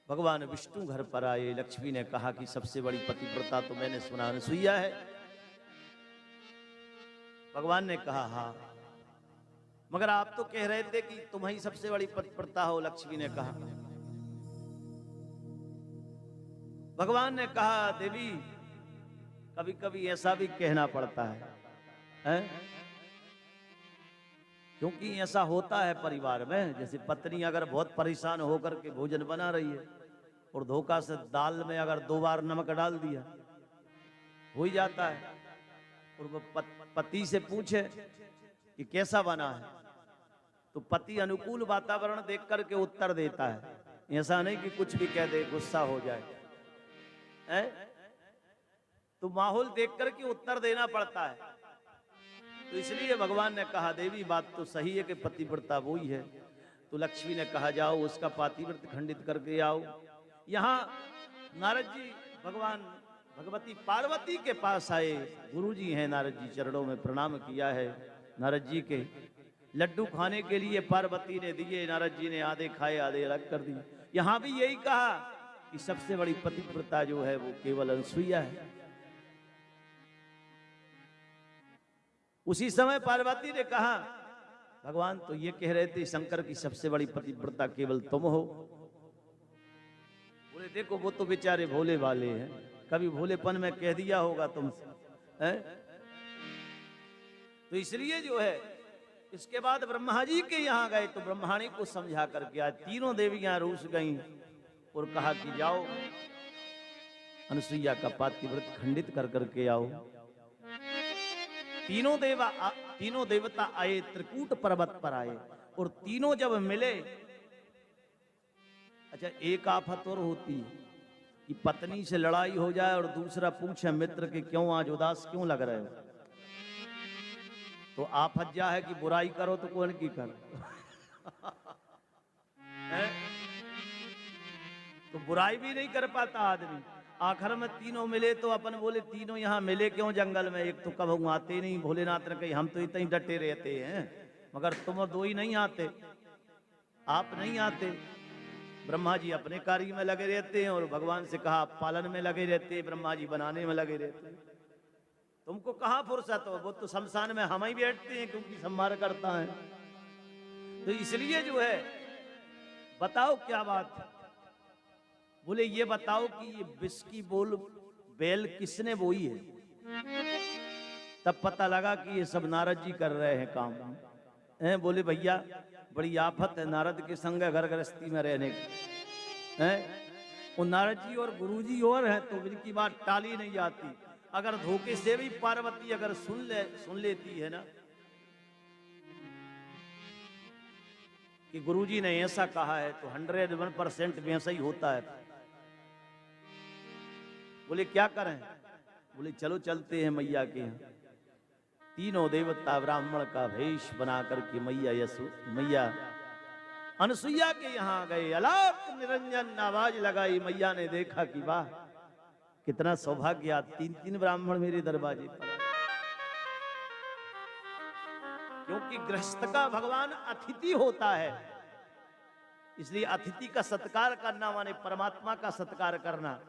भगवान विष्णु घर पर आए। लक्ष्मी ने कहा कि सबसे बड़ी पतिव्रता तो मैंने सुना अनुसुईया है। भगवान ने कहा हाँ, मगर आप तो कह रहे थे कि तुम ही सबसे बड़ी पतिव्रता हो। लक्ष्मी ने कहा, भगवान ने कहा देवी कभी कभी ऐसा भी कहना पड़ता है? क्योंकि ऐसा होता है परिवार में। जैसे पत्नी अगर बहुत परेशान होकर के भोजन बना रही है और धोखा से दाल में अगर 2 बार नमक डाल दिया, हो ही जाता है, और वो पति से पूछे कि कैसा बना है, तो पति अनुकूल वातावरण देख करके उत्तर देता है। ऐसा नहीं कि कुछ भी कह दे गुस्सा हो जाए, तो माहौल देख करके उत्तर देना पड़ता है। तो इसलिए भगवान ने कहा देवी बात तो सही है कि पतिव्रता वो ही है। तो लक्ष्मी ने कहा जाओ उसका पातिव्रत खंडित करके आओ। यहाँ नारद जी भगवान भगवती पार्वती के पास आए। गुरुजी हैं नारद जी, चरणों में प्रणाम किया है। नारद जी के लड्डू खाने के लिए पार्वती ने दिए, नारद जी ने आधे खाए आधे अलग कर दिए। यहां भी यही कहा कि सबसे बड़ी पतिव्रता जो है वो केवल अनसुईया है। उसी समय पार्वती ने कहा, भगवान तो ये कह रहे थे शंकर की सबसे बड़ी पतिव्रता केवल तुम हो। बोले देखो वो तो बेचारे भोले वाले हैं, कभी भोलेपन में कह दिया होगा तुमसे, हैं? तो इसलिए जो है इसके बाद ब्रह्मा जी के यहाँ गए तो ब्रह्माणी को समझा करके आज तीनों देवियां रूस गईं और कहा कि जाओ अनुसुईया का पातिव्रत खंडित कर करके आओ। तीनों देवता आए, त्रिकूट पर्वत पर आए और तीनों जब मिले, अच्छा एक आफत और होती है कि पत्नी से लड़ाई हो जाए और दूसरा पूछे मित्र के क्यों आज उदास क्यों लग रहे हो, तो आफत जा है कि बुराई करो तो कौन की करो तो बुराई भी नहीं कर पाता आदमी। आखिर में तीनों मिले तो अपन बोले तीनों यहाँ मिले क्यों जंगल में, एक तो कब आते नहीं, भोलेनाथ ने कही हम तो इतने डटे रहते हैं मगर तुम दो ही नहीं आते, आप नहीं आते। ब्रह्मा जी अपने कार्य में लगे रहते हैं और भगवान से कहा पालन में लगे रहते हैं, ब्रह्मा जी बनाने में लगे रहते हैं। तुमको कहाँ फुर्सत हो, वो तो शमशान में हम ही बैठते हैं क्योंकि संहार करता है। तो इसलिए जो है बताओ क्या बात है। बोले ये बताओ कि ये विष की बोल बेल किसने बोई है। तब पता लगा कि ये सब नारद जी कर रहे हैं काम हैं। बोले भैया बड़ी आफत है नारद के संग घर गृहस्थी में रहने की हैं। वो नारद जी और गुरुजी और हैं तो इनकी बात टाली नहीं जाती। अगर धोखे से भी पार्वती अगर सुन लेती है ना कि गुरुजी ने ऐसा कहा है तो 101% वैसा ही होता है। बोले क्या करें, बोले चलो चलते हैं मैया के यहाँ। तीनों देवता ब्राह्मण का भेष बना करके मैया अनुसुईया के यहाँ गए। अलग निरंजन आवाज लगाई। मैया ने देखा कि वाह कितना सौभाग्य, 3 ब्राह्मण मेरे दरवाजे पर। क्योंकि गृहस्थ का भगवान अतिथि होता है, इसलिए अतिथि का सत्कार करना माने परमात्मा का सत्कार करना।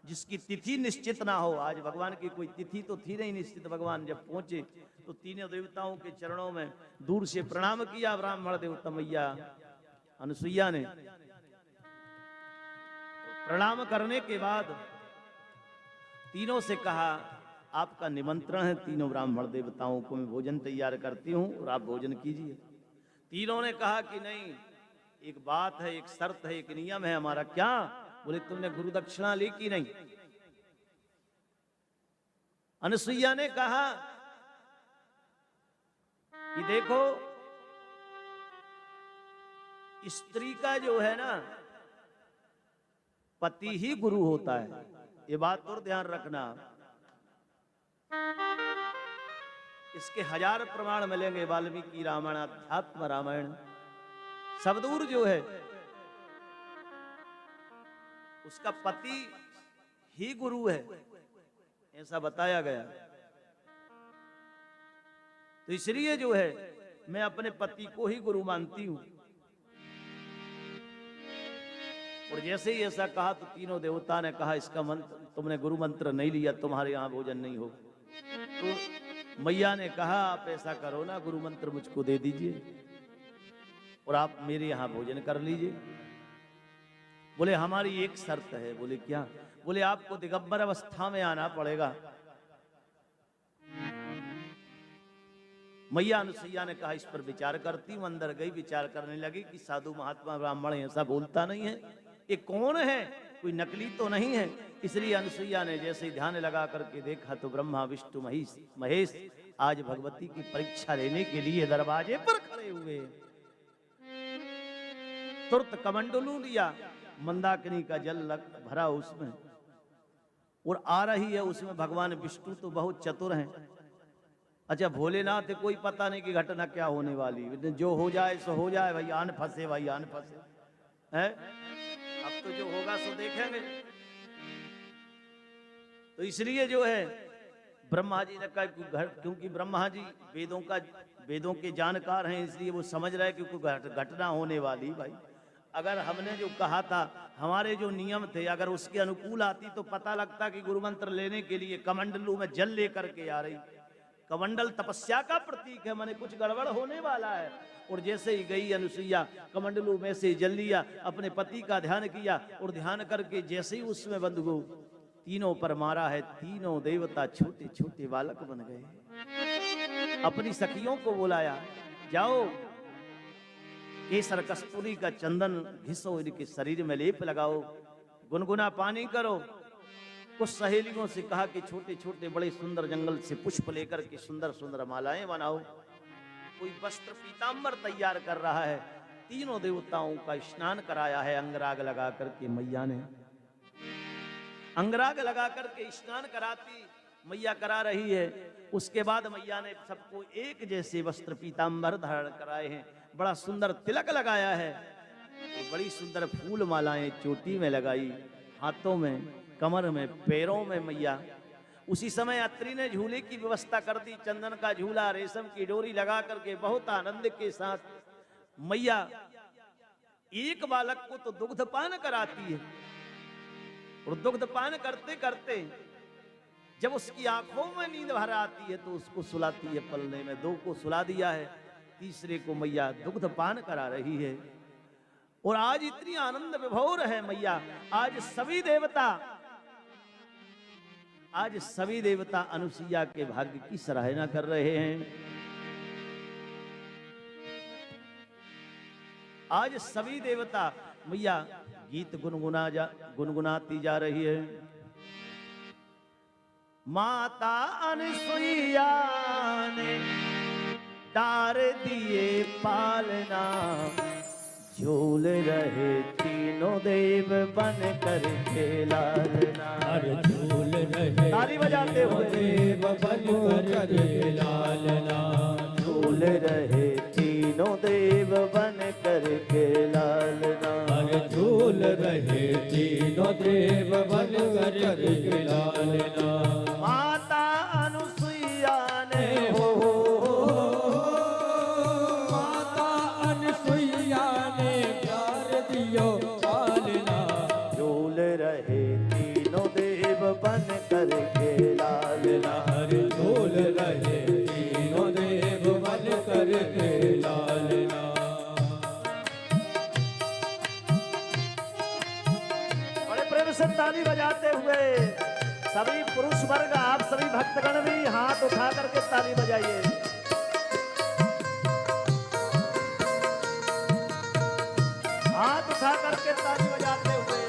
जिसकी तिथि निश्चित ना हो, आज भगवान की कोई तिथि तो थी नहीं निश्चित। भगवान जब पहुंचे तो तीनों देवताओं के चरणों में दूर से प्रणाम किया ब्राह्मण देवता मैया अनुसुईया ने। प्रणाम करने के बाद तीनों से कहा आपका निमंत्रण है तीनों ब्राह्मण देवताओं को, मैं भोजन तैयार करती हूं और आप भोजन कीजिए। तीनों ने कहा कि नहीं, एक बात है, एक शर्त है, एक नियम है हमारा। क्या? बोले तुमने गुरु दक्षिणा ली कि नहीं। अनुसुईया ने कहा कि देखो स्त्री का जो है ना पति ही गुरु होता है, ये बात और ध्यान रखना। इसके 1000 प्रमाण मिलेंगे वाल्मीकि रामायण, अध्यात्म रामायण। सबदूर जो है उसका पति ही गुरु है, ऐसा बताया गया। तो इसलिए जो है मैं अपने पति को ही गुरु मानती हूं। और जैसे ही ऐसा कहा तो तीनों देवता ने कहा इसका मंत्र, तुमने गुरु मंत्र नहीं लिया, तुम्हारे यहां भोजन नहीं हो। तो मैया ने कहा आप ऐसा करो ना, गुरु मंत्र मुझको दे दीजिए और आप मेरे यहां भोजन कर लीजिए। बोले हमारी एक शर्त है। बोले क्या? बोले आपको दिगंबर अवस्था में आना पड़ेगा। मैया अनुसुईया ने कहा इस पर विचार करती हूं। अंदर गई, विचार करने लगी कि साधु महात्मा ब्राह्मण ऐसा बोलता नहीं है, ये कौन है, कोई नकली तो नहीं है। इसलिए अनुसुईया ने जैसे ही ध्यान लगा करके देखा तो ब्रह्मा विष्णु महेश आज भगवती की परीक्षा लेने के लिए दरवाजे पर खड़े हुए। तुरंत कमंडलू लिया, मंदाकिनी का जल भरा उसमें और आ रही है उसमें भगवान विष्णु तो बहुत चतुर हैं। अच्छा भोलेनाथ कोई पता नहीं कि घटना क्या होने वाली, जो हो जाए सो हो जाए भाई, आन फंसे भाई आन फंसे है। अब तो जो होगा सो देखेंगे। तो इसलिए जो है ब्रह्मा जी ने कहा क्योंकि ब्रह्मा जी वेदों के जानकार हैं, इसलिए वो समझ रहे कि कोई घटना होने वाली। भाई अगर हमने जो कहा था, हमारे जो नियम थे, अगर उसके अनुकूल आती तो पता लगता कि गुरु मंत्र लेने के लिए कमंडलू में जल लेकर के आ रही। कमंडल तपस्या का प्रतीक है, माने कुछ गड़बड़ होने वाला है। और जैसे ही गई अनुसुईया, कमंडलू में से जल लिया, अपने पति का ध्यान किया और ध्यान करके जैसे ही उसमें बंधु तीनों पर मारा है, तीनों देवता छोटे छोटे बालक बन गए। अपनी सखियों को बुलाया, जाओ केसर कस्तूरी का चंदन घिसो, इनके शरीर में लेप लगाओ, गुनगुना पानी करो। कुछ सहेलियों से कहा कि छोटे छोटे बड़े सुंदर जंगल से पुष्प लेकर के सुंदर सुंदर मालाएं बनाओ। कोई वस्त्र पीतांबर तैयार कर रहा है। तीनों देवताओं का स्नान कराया है अंगराग लगा करके। मैया ने अंगराग लगा करके स्नान कराती मैया करा रही है। उसके बाद मैया ने सबको एक जैसे वस्त्र पीतांबर धारण कराए हैं, बड़ा सुंदर तिलक लगाया है, तो बड़ी सुंदर फूल मालाएं चोटी में लगाई, हाथों में, कमर में, पैरों में मैया। उसी समय अत्रि ने झूले की व्यवस्था कर दी, चंदन का झूला, रेशम की डोरी लगा करके बहुत आनंद के साथ मैया एक बालक को तो दुग्धपान कराती है। और दुग्धपान करते करते जब उसकी आंखों में नींद भर आती है तो उसको सुलाती है पलने में। दो को सुला दिया है, तीसरे को मैया दुग्धपान करा रही है। और आज इतनी आनंद विभोर है मैया। आज सभी देवता अनुसुईया के भाग्य की सराहना कर रहे हैं। आज सभी देवता मैया गीत गुनगुनाती जा रही है। माता अनुसुईया ने डार दिए पालना, झूल रहे तीनों देव बन कर के लालना। झूल रहे ताली बजाते हुए देव बन कर के लालना। झूल रहे तीनों देव बन कर के लालना। झूल रहे तीनों देव बन कर के लालना। माता अनुसुईया ने हो माता अनुसुईया ने प्यार दियो पालना। झूल रहे तीनों देव बन कर के लालना। झूल रहे तीनों देव बन कर के लालना। बड़े प्रेम से ताली बजाते हुए सभी पुरुष वर्ग, आप सभी भक्तगण भी हाथ उठा करके ताली बजाइए। हाथ उठा करके ताली बजाते हुए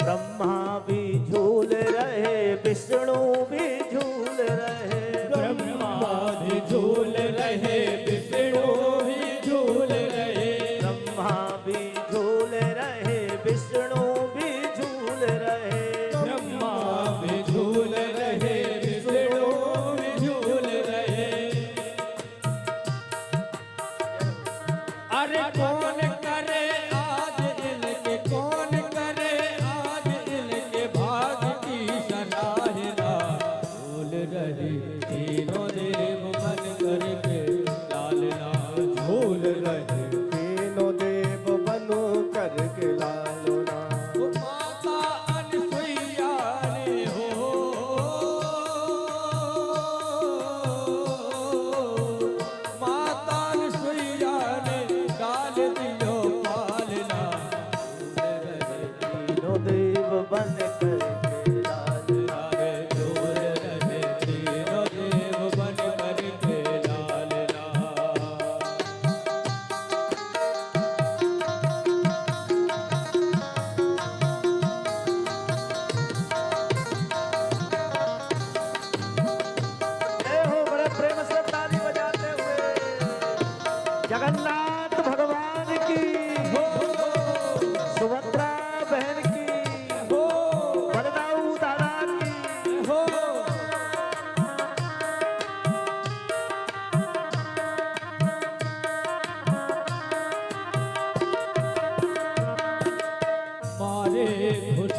ब्रह्मा भी झूल रहे, विष्णु भी झूल रहे। ब्रह्मा भी झूल रहे, विष्णु भी झूल रहे। ब्रह्मा भी झूल रहे, विष्णु भी झूल रहे। ब्रह्मा भी झूल रहे, विष्णु भी झूल रहे। अरे कौन करे आज इनके, कौन करे आज इनके भाग की सराहना।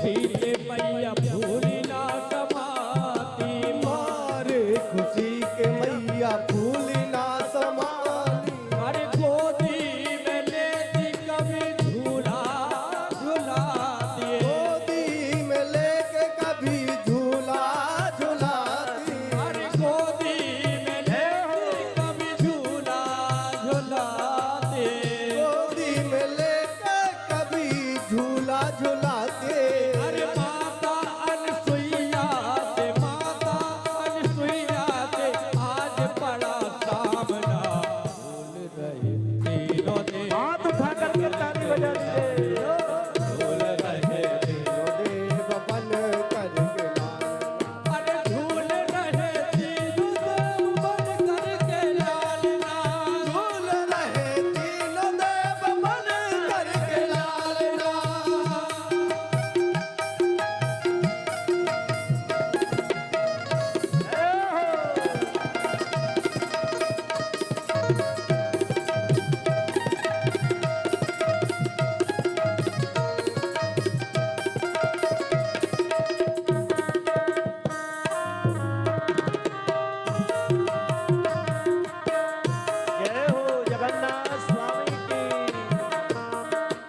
खुशी के मैया भूली ना समाती मारे खुशी के मैया भूली ना समाती अरे गोदी में लेती कभी झूला झुलाती गोदी में लेके कभी झूला झुलाती अरे गोदी में लेती कभी झूला झुलाती गोदी में लेके कभी झूला झुलाते अरे माता अनसुईया से आज बड़ा सामना भूल रहे तीनों ने हाथ उठा करके ताली बजा दीजिए। भूल रहे देव बन करके लाल अरे भूल रहे तीनों देव बन करके लालना भूल रहे तीनों देव बन करके लालना जय हो जगन्नाथ स्वामी की।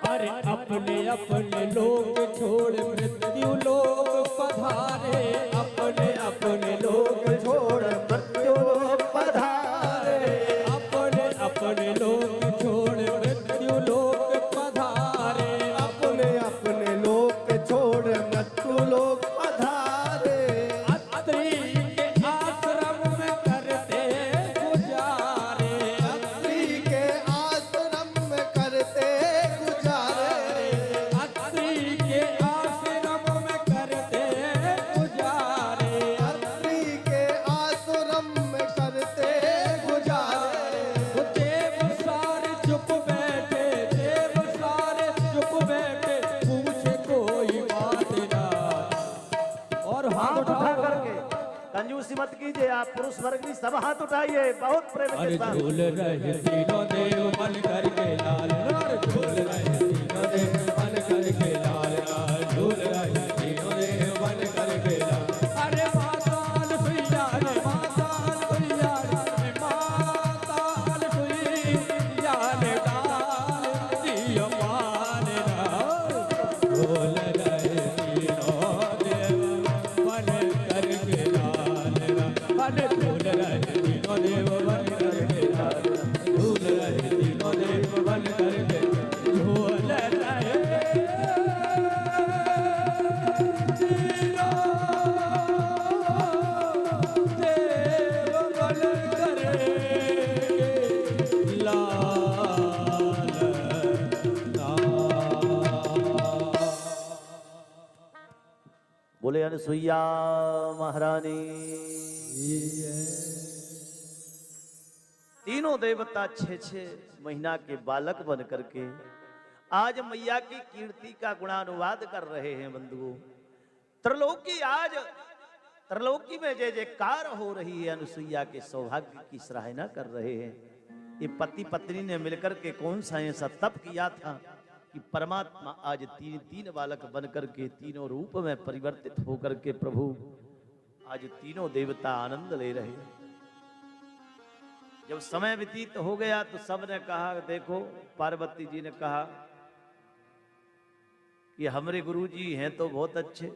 अरे अपने अपने लोग छोड़ मृत्यु लोग पधारे अपने लोग छोड़ मृत्यु पधारे अपने लोग छोड़ मृत्यु लोग पधारे अपने लोग छोड़ मृत्यु लोग पधारे अत्रि के आश्रम में करते गुजारे अत्रि के आश्रम में करते गुजारे अत्रि के आश्रम में करते गुजारे अत्रि के आश्रम में करते गुजारे देव सारे चुप बैठे पूछे कोई बात ना और हाथ हाथ उठा उठाओ करके कंजूसी मत कीजिए। आप पुरुष वर्ग की सब हाथ उठाइए। बहुत प्रेम के अरे साथ। झूल रहे तीनों देव बन करके लाल अरे झूल रहे तीनों देव बन करके लाल झूल रहे तीनों देव बन करके लाल अरे माताल सुइया रे माताल सुइया रे माताल सुइया रे डाल दियो मान झूल रहे तीनों देव बन करके लाल अरे झूल रहे तीनों देव बन करके लाल झूल रहे तीनों देव बन करके झूल रहे तीनों देव बन करके लाल बोले अनसुईया महारानी। तीनों देवता 6-6 महीना के बालक बन करके आज मैया की कीर्ति का गुणानुवाद कर रहे हैं बंधुओं। त्रिलोकी में जय जयकार हो रही है। अनुसुईया के सौभाग्य की सराहना कर रहे हैं। ये पति पत्नी ने मिलकर के कौन सा ऐसा तप किया था कि परमात्मा आज 3 बालक बन करके तीनों रूप में परिवर्तित होकर के प्रभु आज तीनों देवता आनंद ले रहे हैं। जब समय व्यतीत हो गया तो सबने कहा, देखो पार्वती जी ने कहा कि हमारे गुरुजी हैं तो बहुत अच्छे।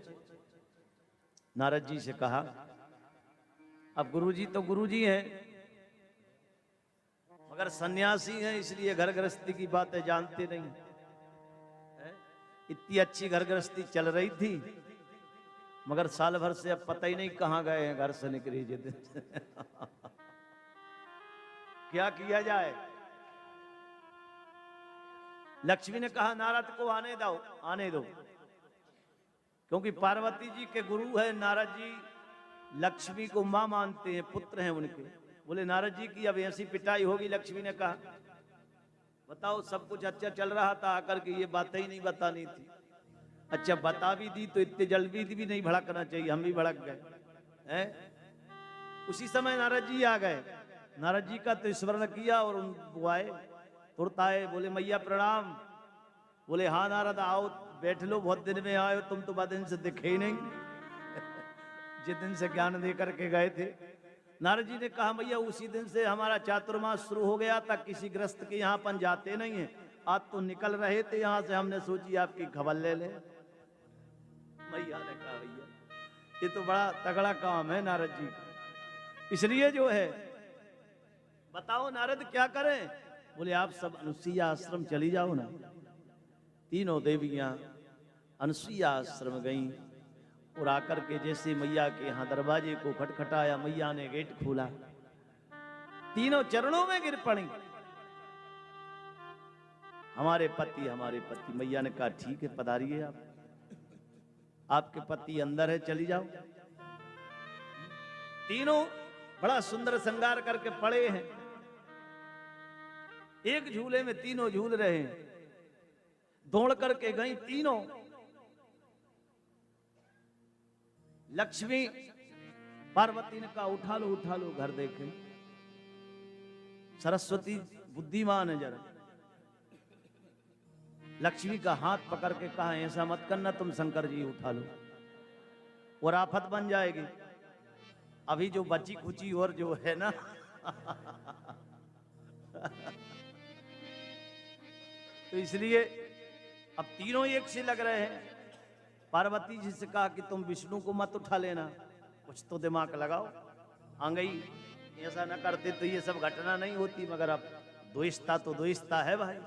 नारद जी से कहा, अब गुरुजी तो गुरुजी हैं मगर सन्यासी हैं, इसलिए घर गृहस्थी की बातें जानते नहीं। इतनी अच्छी घर गृहस्थी चल रही थी मगर साल भर से अब पता ही नहीं कहां गए हैं घर से निकले जिद क्या किया जाए। लक्ष्मी ने कहा नारद को आने दो, क्योंकि पार्वती जी के गुरु है नारद जी, लक्ष्मी को मां मानते हैं, पुत्र हैं उनके। बोले नारद जी की अब ऐसी पिटाई होगी। लक्ष्मी ने कहा बताओ सब कुछ अच्छा चल रहा था, आकर के ये बातें ही नहीं बतानी थी। अच्छा बता भी दी तो इतने जल्दी भी नहीं भड़कना चाहिए, हम भी भड़क गए हैं। उसी समय नारद जी आ गए। नारद जी का तो स्मरण किया और उनको आए, तुरंत आए, बोले मैया प्रणाम। बोले हाँ नारद आओ, बैठ लो, बहुत दिन में आए हो, तुम तो बाद दिन से दिखे ही नहीं जिस दिन से ज्ञान दे करके गए थे। नारद जी ने कहा भैया उसी दिन से हमारा चातुर्मास शुरू हो गया था, किसी ग्रस्त के यहाँ अपन जाते नहीं है, आज तो निकल रहे थे यहाँ से, हमने सोची आपकी खबर ले ले। मैया ने कहा भैया ये तो बड़ा तगड़ा काम है नारद जी का, इसलिए जो है बताओ नारद क्या करें। बोले आप सब अनुसुईया आश्रम चली जाओ ना। तीनों देवियां अनुसुईया आश्रम गईं और आकर के जैसे मैया के यहाँ दरवाजे को खटखटाया, मैया ने गेट खोला, तीनों चरणों में गिर पड़ी। हमारे पति, हमारे पति। मैया ने कहा ठीक है पधारिए आप, आपके पति अंदर है, चली जाओ। तीनों बड़ा सुंदर श्रृंगार करके पड़े हैं, एक झूले में तीनों झूल रहे हैं। दौड़ करके गई तीनों। लक्ष्मी पार्वती ने कहा उठा लो घर देखे। सरस्वती बुद्धिमान है जरा, लक्ष्मी का हाथ पकड़ के कहा ऐसा मत करना तुम, शंकर जी उठा लो और आफत बन जाएगी। अभी जो बची खुची और जो है ना तो इसलिए अब तीनों एक से लग रहे हैं। पार्वती जी से कहा कि तुम विष्णु को मत उठा लेना, कुछ तो दिमाग लगाओ। आ गई, ऐसा न करते तो ये सब घटना नहीं होती, मगर अब द्वेषता तो द्वेषता है भाई।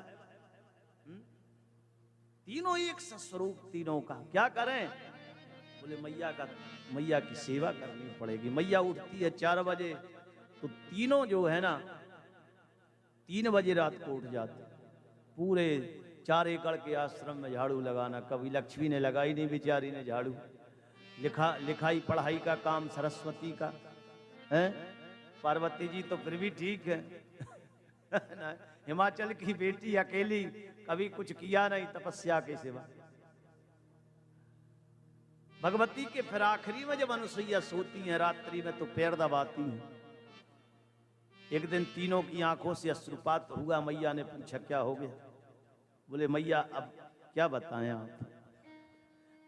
तीनों एक स्वरूप तीनों का, क्या करें। बोले मैया की सेवा करनी पड़ेगी। मैया उठती है 4 बजे, तो तीनों जो है ना 3 बजे रात को उठ जाते। पूरे 4 एकड़ के आश्रम में झाड़ू लगाना, कभी लक्ष्मी ने लगाई नहीं बेचारी ने झाड़ू। लिखाई पढ़ाई का काम सरस्वती का है। पार्वती जी तो फिर भी ठीक है हिमाचल की बेटी अकेली, कभी कुछ किया नहीं तपस्या के सिवा। भगवती के फिर आखिरी में जब अनुसुईया सोती हैं रात्रि में तो पैर दबाती हैं। एक दिन तीनों की आंखों से अश्रुपात हुआ। मैया ने पूछा क्या हो गया। बोले मैया अब क्या बताएं आप,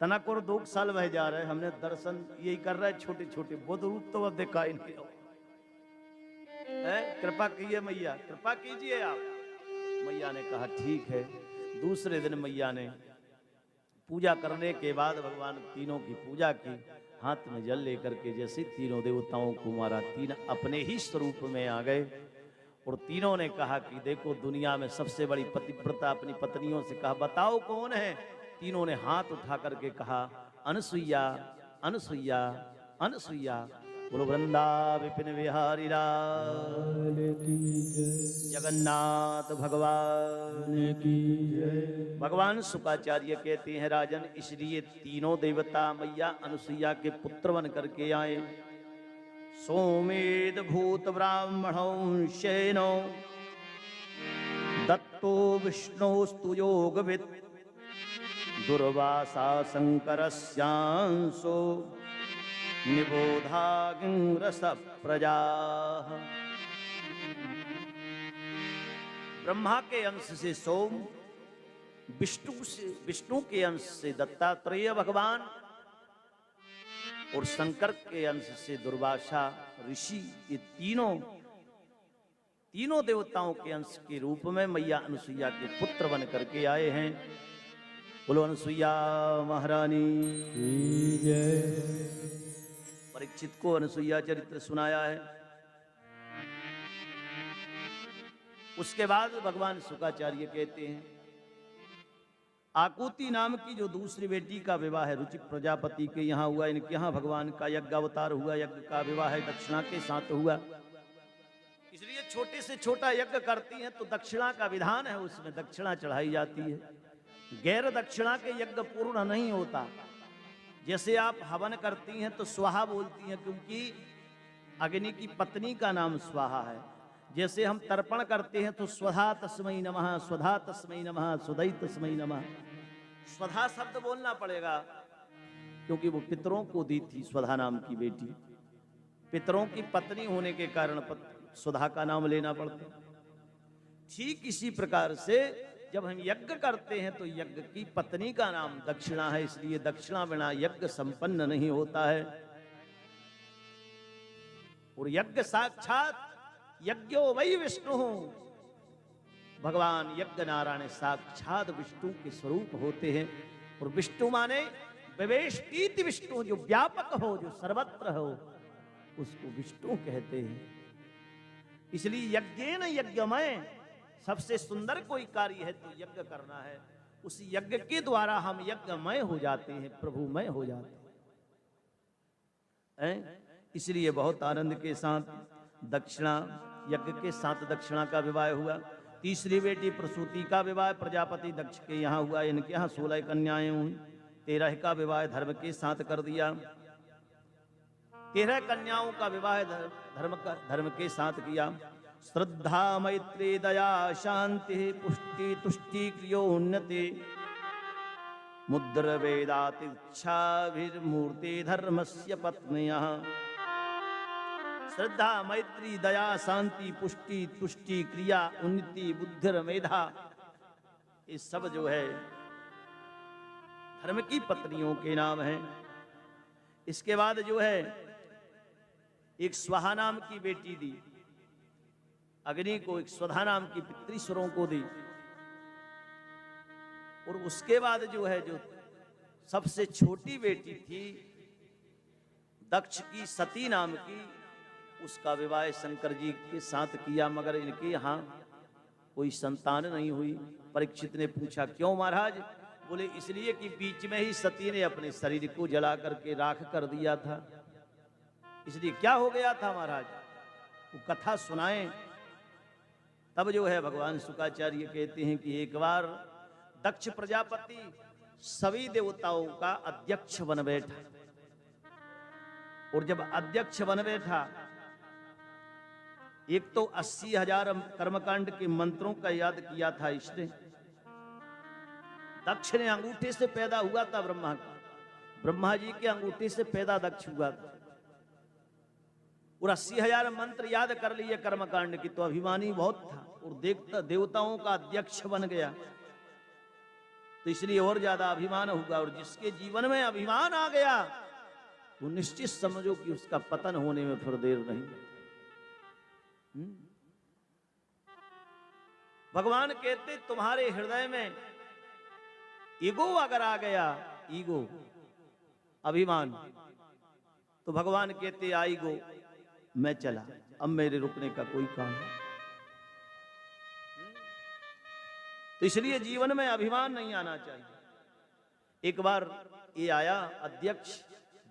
तनाकोर 2 साल वह जा रहे, हमने दर्शन यही कर रहे छोटे छोटे, बुद्ध रूप तो अब दिखाई नहीं रहा है। कृपा कीजिए मैया, कृपा कीजिए आप। मैया ने कहा ठीक है। दूसरे दिन मैया ने पूजा करने के बाद भगवान तीनों की पूजा की, हाथ में जल लेकर के जैसे तीनों देवताओं को मारा, तीन अपने ही स्वरूप में आ गए। और तीनों ने कहा कि देखो दुनिया में सबसे बड़ी पतिव्रता अपनी पत्नियों से कहा बताओ कौन है। तीनों ने हाथ उठा करके कहा अनुसुईया अनुसुईया अनुसुईया। बोलो वृंदा विपिन बिहारी लाल की जय, जगन्नाथ भगवान की जय। भगवान शुकाचार्य कहते हैं राजन, इसलिए तीनों देवता मैया अनुसुईया के पुत्र बन करके आए। सोमेद भूत ब्राह्मणो शयनो दत्तो विष्णोस्तु योगविद दुर्वासा शंकरस्यांसो निबोधागिंग्रस प्रजा। ब्रह्मा के अंश से सोम, विष्णु के अंश से दत्तात्रेय भगवान और शंकर के अंश से दुर्वासा ऋषि, ये तीनों देवताओं के अंश के रूप में मैया अनुसुईया के पुत्र बन करके आए हैं। बोलो अनुसुईया महारानी की जय। परीक्षित को अनुसुईया चरित्र सुनाया है। उसके बाद भगवान शुकाचार्य कहते हैं आकुति नाम की जो दूसरी बेटी का विवाह है रुचि प्रजापति के यहाँ हुआ, इनके यहाँ भगवान का यज्ञ अवतार हुआ, यज्ञ का विवाह दक्षिणा के साथ हुआ। इसलिए छोटे से छोटा यज्ञ करती हैं तो दक्षिणा का विधान है, उसमें दक्षिणा चढ़ाई जाती है। गैर दक्षिणा के यज्ञ पूर्ण नहीं होता। जैसे आप हवन करती हैं तो स्वाहा बोलती हैं क्योंकि अग्नि की पत्नी का नाम स्वाहा है। जैसे हम तर्पण करते हैं तो स्वधा तस्मै नमः, स्वधा तस्मै नमः, स्वधई तस्मै नमः। स्वधा शब्द बोलना पड़ेगा क्योंकि वो पितरों को दी थी स्वधा नाम की बेटी, पितरों की पत्नी होने के कारण स्वधा का नाम लेना पड़ता। ठीक इसी प्रकार से जब हम यज्ञ करते हैं तो यज्ञ की पत्नी का नाम दक्षिणा है, इसलिए दक्षिणा बिना यज्ञ संपन्न नहीं होता है। और यज्ञ साक्षात यज्ञो वही विष्णु, भगवान यज्ञ नारायण साक्षात विष्णु के स्वरूप होते हैं। और विष्णु माने विवेष्टीति विष्णु, जो व्यापक हो, जो सर्वत्र हो, उसको विष्णु कहते हैं। इसलिए यज्ञेन यज्ञमय, सबसे सुंदर कोई कार्य है तो यज्ञ करना है। उस यज्ञ के द्वारा हम यज्ञमय हो जाते हैं, प्रभुमय हो जाते हैं। इसलिए बहुत आनंद के साथ दक्षिणा, यज्ञ के साथ दक्षिणा का विवाह हुआ। तीसरी बेटी प्रसूति का विवाह प्रजापति दक्ष के यहाँ हुआ। इनके यहाँ 16 कन्याएं हुई। 13 का विवाह धर्म के साथ कर दिया। 13 कन्याओं का विवाह धर्म के साथ किया। श्रद्धा मैत्री दया शांति पुष्टि तुष्टि क्रियोन्नति मुद्र वेदातिच्छाभिर्मूर्ति धर्मस्य पत्न्यः। श्रद्धा मैत्री दया शांति पुष्टि तुष्टि क्रिया उन्नति बुद्धिर मेधा, ये सब जो है धर्म की पत्नियों के नाम है। इसके बाद जो है एक स्वाहा नाम की बेटी दी अग्नि को, एक स्वधा नाम की पितृस्वरों को दी। और उसके बाद जो है जो सबसे छोटी बेटी थी दक्ष की सती नाम की, उसका विवाह शंकर जी के साथ किया, मगर इनके यहाँ कोई संतान नहीं हुई। परीक्षित ने पूछा क्यों महाराज? बोले इसलिए कि बीच में ही सती ने अपने शरीर को जला करके राख कर दिया था। इसलिए क्या हो गया था महाराज, वो कथा सुनाएं। तब जो है भगवान शुक्राचार्य कहते हैं कि एक बार दक्ष प्रजापति सभी देवताओं का अध्यक्ष बन बैठा। और जब अध्यक्ष बन बैठा, एक तो 80,000 कर्मकांड के मंत्रों का याद किया था इसने। दक्ष ने अंगूठे से पैदा हुआ था ब्रह्मा का, ब्रह्मा जी के अंगूठे से पैदा दक्ष हुआ था। और 80,000 मंत्र याद कर लिए कर्मकांड की, तो अभिमानी बहुत था और देवताओं का अध्यक्ष बन गया, तो इसलिए और ज्यादा अभिमान होगा। और जिसके जीवन में अभिमान आ गया तो निश्चित समझो कि उसका पतन होने में फिर देर नहीं। भगवान कहते तुम्हारे हृदय में ईगो अगर आ गया, ईगो अभिमान, तो भगवान कहते आई गो मैं चला, अब मेरे रुकने का कोई काम नहीं। तो इसलिए जीवन में अभिमान नहीं आना चाहिए। एक बार ये आया अध्यक्ष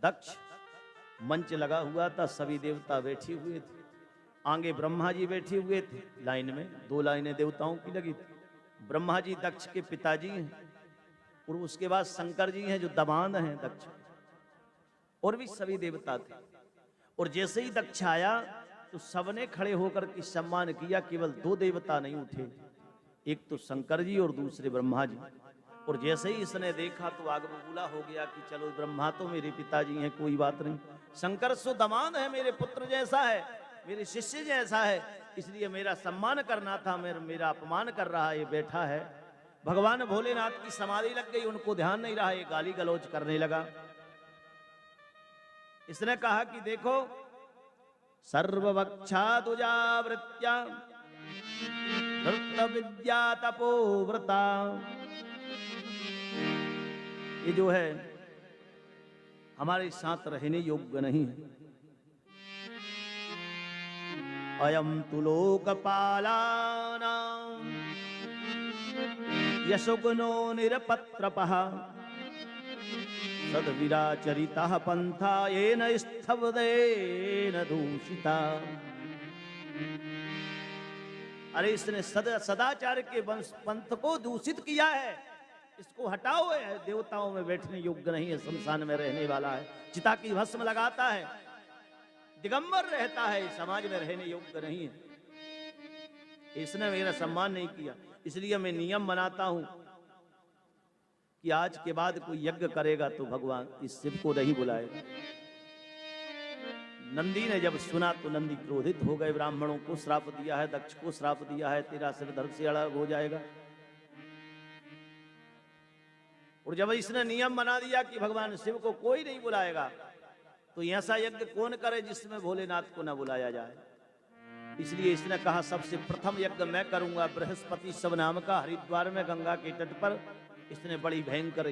दक्ष, मंच लगा हुआ था, सभी देवता बैठे हुए थे, आगे ब्रह्मा जी बैठे हुए थे लाइन में, 2 लाइनें देवताओं की लगी थी। ब्रह्मा जी दक्ष के पिताजी हैं और उसके बाद शंकर जी हैं जो दामाद हैं दक्ष, और भी सभी देवता थे। और जैसे ही दक्ष आया तो सबने खड़े होकर के सम्मान किया। केवल 2 देवता नहीं उठे, एक तो शंकर जी और दूसरे ब्रह्मा जी। और जैसे ही इसने देखा तो आग बबूला हो गया कि चलो ब्रह्मा तो मेरे पिताजी हैं, कोई बात नहीं, शंकर सो दामाद है, मेरे पुत्र जैसा है, मेरे शिष्य जैसा है, इसलिए मेरा सम्मान करना था, मेरा अपमान कर रहा है, ये बैठा है। भगवान भोलेनाथ की समाधि लग गई, उनको ध्यान नहीं रहा, ये गाली गलौज करने लगा। इसने कहा कि देखो सर्ववक्षादुजावृत्या धृत विद्या तपोव्रता, ये जो है हमारे साथ रहने योग्य नहीं है। अयम तु लोकपालानां यशोगुणो निरपत्रपः सद्विराचरितः पंथा येन स्थवदेन दूषिता। अरे इसने सदाचार के पंथ को दूषित किया है, इसको हटाओ, है देवताओं में बैठने योग्य नहीं है, शमशान में रहने वाला है, चिता की भस्म लगाता है, दिगंबर रहता है, समाज में रहने योग्य नहीं है। इसने मेरा सम्मान नहीं किया, इसलिए मैं नियम बनाता हूं कि आज के बाद कोई यज्ञ करेगा तो भगवान इस शिव को नहीं बुलाएगा। नंदी ने जब सुना तो नंदी क्रोधित हो गए, ब्राह्मणों को श्राप दिया है, दक्ष को श्राप दिया है, तेरा सिर धड़ से अलग हो जाएगा। और जब इसने नियम बना दिया कि भगवान शिव को कोई नहीं बुलाएगा, तो ऐसा यज्ञ कौन करे जिसमें भोलेनाथ को न बुलाया जाए। इसलिए इसने कहा सबसे प्रथम यज्ञ मैं करूंगा। बृहस्पति सब नाम का हरिद्वार में गंगा के तट पर इसने बड़ी भयंकर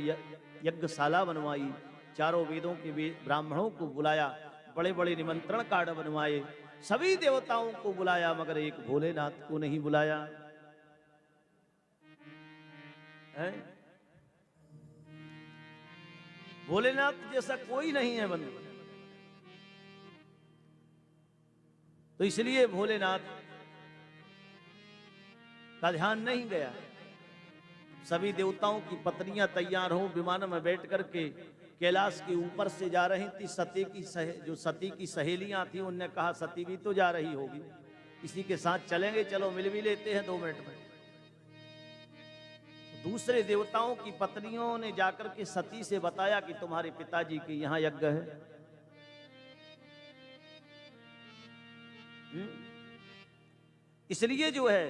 यज्ञशाला बनवाई। चारों वेदों के ब्राह्मणों को बुलाया, बड़े बड़े निमंत्रण कार्ड बनवाए, सभी देवताओं को बुलाया, मगर एक भोलेनाथ को नहीं बुलाया है। भोलेनाथ जैसा कोई नहीं है बंधु। तो इसलिए भोलेनाथ का ध्यान नहीं गया। सभी देवताओं की पत्नियां तैयार हो विमान में बैठ करके कैलाश के ऊपर से जा रही थी। जो सती की सहेलियां थी उनने कहा सती भी तो जा रही होगी, इसी के साथ चलेंगे, चलो मिल भी लेते हैं 2 मिनट में। दूसरे देवताओं की पत्नियों ने जाकर के सती से बताया कि तुम्हारे पिताजी के यहाँ यज्ञ है। इसलिए जो है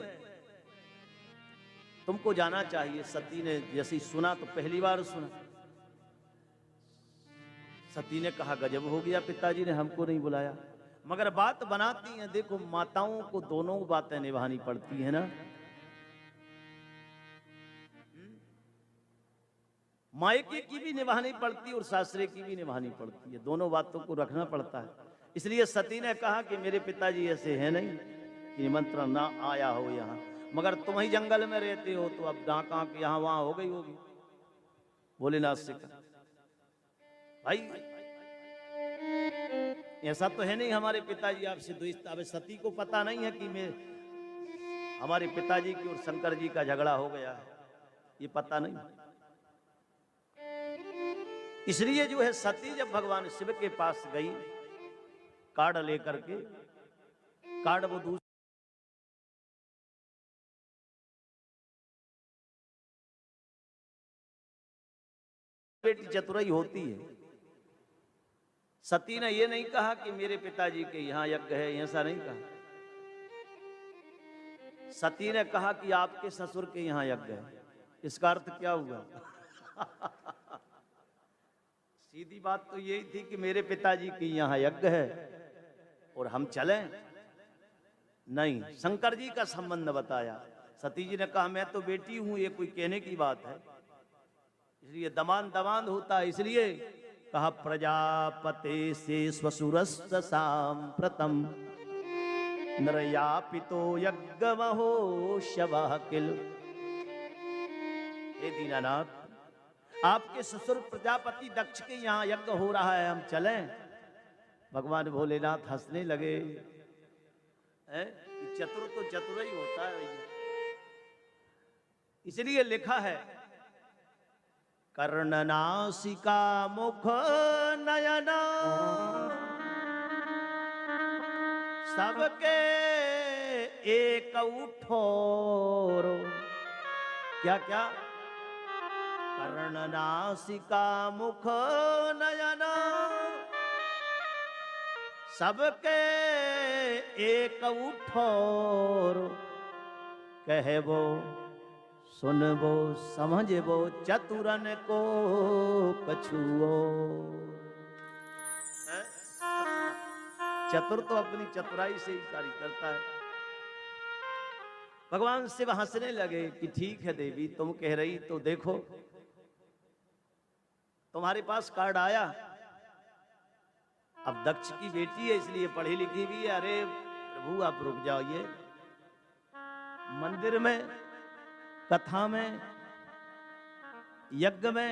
तुमको जाना चाहिए। सती ने जैसे ही सुना तो पहली बार सुना। सती ने कहा गजब हो गया, पिताजी ने हमको नहीं बुलाया। मगर बात बनाती हैं। देखो माताओं को दोनों बातें निभानी पड़ती है ना। मायके की भी निभानी पड़ती है और सासरे की भी निभानी पड़ती है। दोनों बातों को रखना पड़ता है। इसलिए सती ने कहा कि मेरे पिताजी ऐसे हैं नहीं कि निमंत्रण ना आया हो यहाँ, मगर तुम ही जंगल में रहते हो तो अब कहाँ के यहाँ वहां हो गई होगी। भोलेनाथ से कहा भाई ऐसा तो है नहीं हमारे पिताजी आपसे द्वेष। अब सती को पता नहीं है कि मैं हमारे पिताजी की और शंकर जी का झगड़ा हो गया है, ये पता नहीं। इसलिए जो है सती जब भगवान शिव के पास गई कार्ड लेकर के, कार्ड वो दूसरी बेटी चतुराई होती है। सती ने ये नहीं कहा कि मेरे पिताजी के यहाँ यज्ञ है, ऐसा नहीं कहा। सती ने कहा कि आपके ससुर के यहाँ यज्ञ है। इसका अर्थ क्या हुआ? सीधी बात तो यही थी कि मेरे पिताजी के यहाँ यज्ञ है और हम चलें। नहीं, शंकर जी का संबंध बताया। सती जी ने कहा मैं तो बेटी हूं, ये कोई कहने की बात है? इसलिए दमांद दमांद होता है। इसलिए कहा प्रजापते से स्वसुरस्त सांप्रतम नरयापितो यज्ञमहो शवः किल। हे दीनानाथ, आपके ससुर प्रजापति दक्ष के यहाँ यज्ञ हो रहा है, हम चलें? भगवान भोलेनाथ हंसने लगे। चतुर तो चतुर ही होता है। इसलिए लिखा है कर्णनासिका मुख नयना सबके एक उठोर। क्या क्या? कर्णनासिका मुख नयना सबके एक उठोर। कहबो सुनबो समझबो चतुरन को कछुओ। चतुर तो अपनी चतुराई से ही कार्य करता है। भगवान शिव हंसने लगे कि ठीक है देवी, तुम कह रही तो देखो तुम्हारे पास कार्ड आया। अब दक्ष की बेटी है इसलिए पढ़ी लिखी भी है। अरे प्रभु आप रुक जाइए, मंदिर में, कथा में, यज्ञ में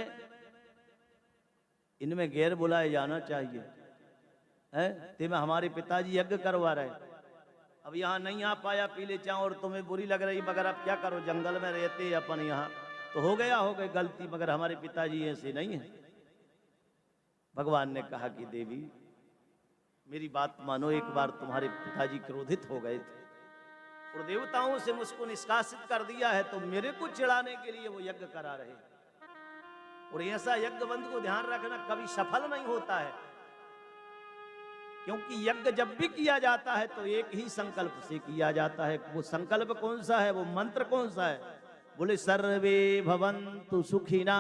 इनमें गैर बुलाए जाना चाहिए है। ते में हमारे पिताजी यज्ञ करवा रहे, अब यहाँ नहीं आ पाया पीले चाय और तुम्हें बुरी लग रही, मगर अब क्या करो, जंगल में रहते अपन यहाँ तो हो गई गलती, मगर हमारे पिताजी ऐसे नहीं है। भगवान ने कहा कि देवी मेरी बात मानो, एक बार तुम्हारे पिताजी क्रोधित हो गए थे और देवताओं से मुझको निष्कासित कर दिया है, तो मेरे को चिढ़ाने के लिए वो यज्ञ करा रहे। और ऐसा यज्ञ बंद को ध्यान रखना कभी सफल नहीं होता है, क्योंकि यज्ञ जब भी किया जाता है तो एक ही संकल्प से किया जाता है। वो संकल्प कौन सा है, वो मंत्र कौन सा है? बोले सर्वे भवन्तु सुखिना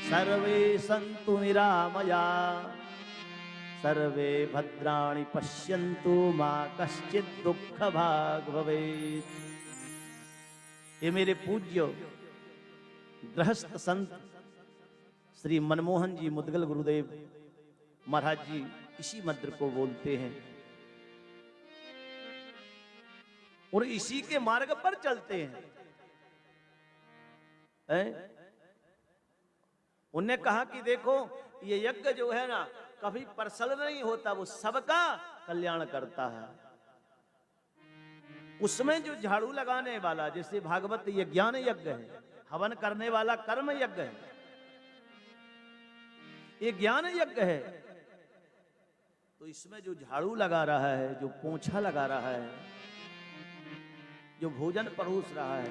सर्वे सन्तु निरामया, सर्वे भद्राणि पश्यन्तु, मा कश्चित् दुःख भाग् भवेत्। ये मेरे पूज्य गृहस्थ संत श्री मनमोहन जी मुदगल गुरुदेव महाराज जी इसी मंत्र को बोलते हैं और इसी के मार्ग पर चलते हैं। उनने कहा कि देखो ये यज्ञ जो है ना कभी पर्सनल नहीं होता, वो सबका कल्याण करता है। उसमें जो झाड़ू लगाने वाला, जैसे भागवत ये ज्ञान यज्ञ है, हवन करने वाला कर्म यज्ञ है, ये ज्ञान यज्ञ है। तो इसमें जो झाड़ू लगा रहा है, जो पोंछा लगा रहा है, जो भोजन परोस रहा है,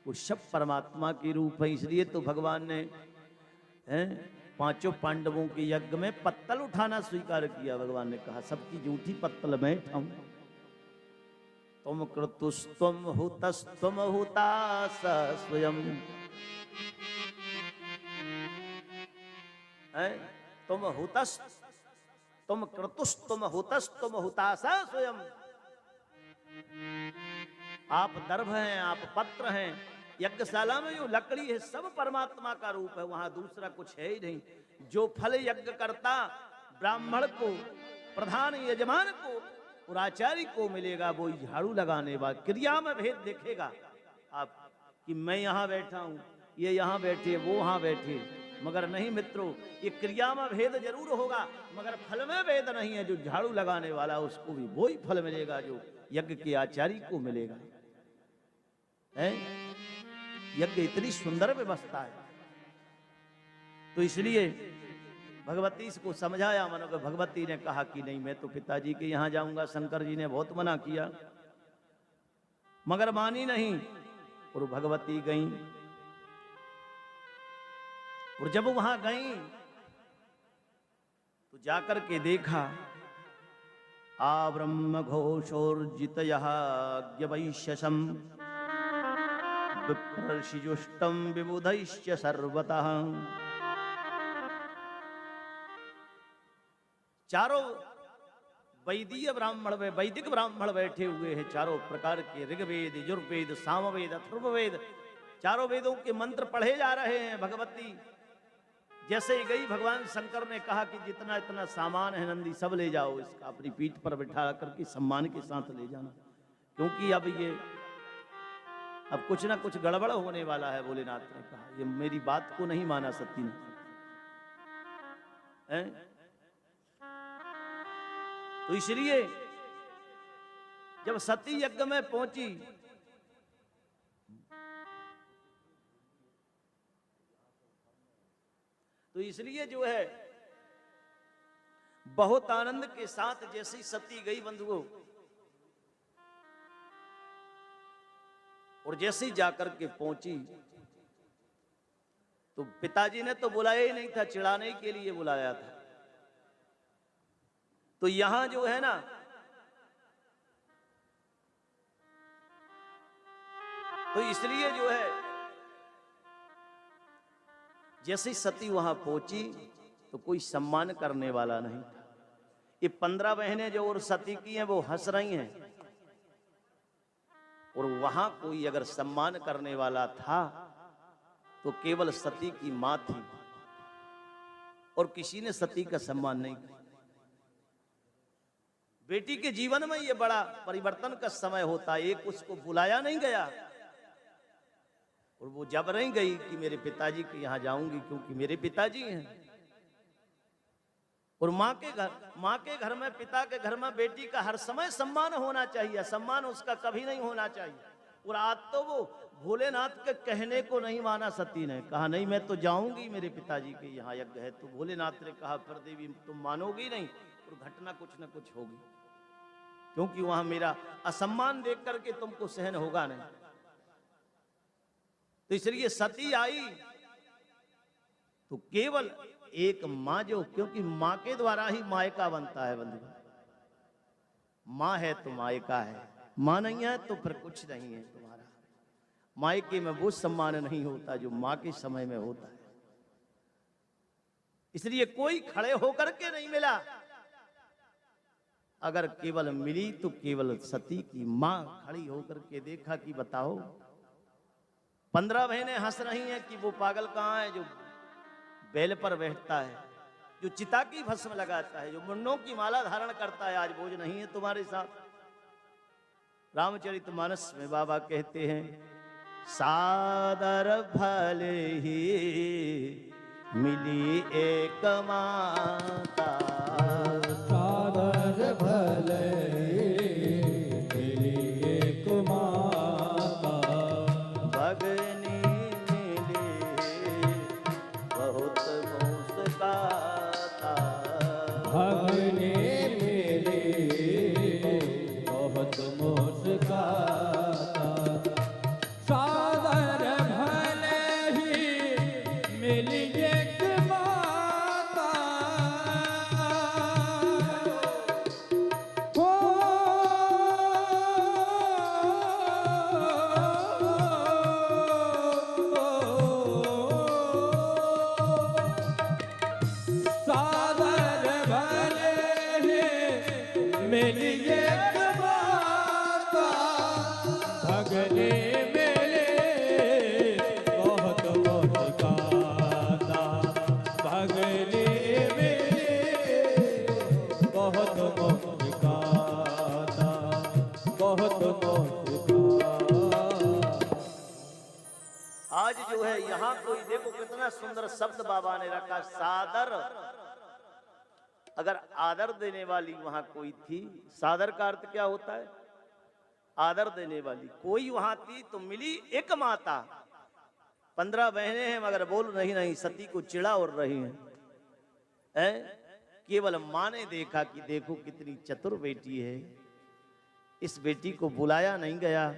वो सब परमात्मा के रूप है। इसलिए तो भगवान ने पांचों पांडवों के यज्ञ में पत्तल उठाना स्वीकार किया। भगवान ने कहा सबकी जूठी पत्तल मैं उठाऊं। तुम क्रतुस्तुम हुतस्तुम हुतास स्वयं, तुम हुतस, तुम क्रतुस्तुम हुतस्तुम हुतास स्वयं। आप दर्भ हैं, आप पत्र हैं। यज्ञशाला में जो लकड़ी है सब परमात्मा का रूप है, वहां दूसरा कुछ है ही नहीं। जो फल यज्ञ करता ब्राह्मण को, प्रधान यजमान को और आचार्य को मिलेगा, वो झाड़ू लगाने वाला। क्रिया में भेद देखेगा आप कि मैं यहां बैठा हूं, ये यहां बैठे, वो वहां बैठे, मगर नहीं मित्रों, ये क्रिया में भेद जरूर होगा मगर फल में भेद नहीं है। जो झाड़ू लगाने वाला उसको भी वही फल मिलेगा जो यज्ञ के आचार्य को मिलेगा। है यज्ञ इतनी सुंदर व्यवस्था है। तो इसलिए भगवती को समझाया, मानो कि भगवती ने कहा कि नहीं मैं तो पिताजी के यहां जाऊंगा। शंकर जी ने बहुत मना किया मगर मानी नहीं और भगवती गई। और जब वहां गई तो जाकर के देखा आ ब्रह्म घोषोर्जितयज्ञवैश्यसम विप्रर्षिजुष्टम विबुधैश्च सर्वतः। चारों वैदिक ब्राह्मण बैठे हुए हैं, चारों प्रकार के ऋग्वेद, यजुर्वेद, सामवेद, अथर्ववेद, चारों वेदों के मंत्र पढ़े जा रहे हैं। भगवती जैसे ही गई, भगवान शंकर ने कहा कि जितना इतना सामान है नंदी सब ले जाओ, इसका अपनी पीठ पर बिठा करके सम्मान के साथ ले जाना, क्योंकि अब कुछ ना कुछ गड़बड़ होने वाला है। भोलेनाथ ने कहा ये मेरी बात को नहीं माना सती ने। तो इसलिए जब सती यज्ञ में पहुंची तो इसलिए जो है बहुत आनंद के साथ जैसी सती गई बंधुओं, और जैसी जाकर के पहुंची तो पिताजी ने तो बुलाया ही नहीं था, चिढ़ाने के लिए बुलाया था। तो यहां जो है ना तो इसलिए जो है जैसे सती वहां पहुंची तो कोई सम्मान करने वाला नहीं था। ये 15 बहनें जो और सती की हैं वो हंस रही हैं, और वहां कोई अगर सम्मान करने वाला था तो केवल सती की मां थी, और किसी ने सती का सम्मान नहीं किया। बेटी के जीवन में ये बड़ा परिवर्तन का समय होता है। एक उसको बुलाया नहीं गया, और वो जब नहीं गई कि मेरे पिताजी के यहां जाऊंगी क्योंकि मेरे पिताजी हैं। और मां के घर में, पिता के घर में बेटी का हर समय सम्मान होना चाहिए, सम्मान उसका कभी नहीं होना चाहिए। और आज तो वो भोलेनाथ के कहने को नहीं माना सती ने, कहा नहीं मैं तो जाऊंगी मेरे पिताजी के यहाँ यज्ञ है। तो भोलेनाथ ने कहा फिर देवी तुम मानोगी नहीं और घटना कुछ ना कुछ होगी, क्योंकि वहां मेरा असम्मान देख करके तुमको सहन होगा नहीं। तो इसलिए सती आई तो केवल एक माँ जो, क्योंकि माँ के द्वारा ही मायका बनता है बंधु। माँ है तो मायका है, माँ नहीं है तो फिर कुछ नहीं है तुम्हारा। मायके में वो सम्मान नहीं होता जो माँ के समय में होता है। इसलिए कोई खड़े होकर के नहीं मिला। अगर केवल मिली तो केवल सती की मां खड़ी होकर के देखा कि बताओ 15 बहनें हंस रही हैं कि वो पागल कहां है जो बैल पर बैठता है, जो चिता की भस्म लगाता है, जो मुंडों की माला धारण करता है, आज बोझ नहीं है तुम्हारे साथ। रामचरितमानस में बाबा कहते हैं सादर भले ही मिली एक माता, सादर भले मिली एक माता, भगनी मिली बहुत मुस्काता, भगनी मिली बहुत मुस्काता, सादर भले ही मिली एक माता, हो सादर भले ही मिली एक माता, भगने मिले बहुत मुस्काता, भगने मिले बहुत मुस्काता, बहुत मुस्काता। आज जो है यहाँ कोई देखो कितना सुंदर शब्द बाबा ने रखा सादर। अगर आदर देने वाली वहां कोई थी, सादर का अर्थ क्या होता है? आदर देने वाली कोई वहां थी तो मिली एक माता। 15 बहनें हैं मगर बोल नहीं सती को चिढ़ा और रही हैं। केवल मां ने देखा कि देखो कितनी चतुर बेटी है, इस बेटी को बुलाया नहीं गया,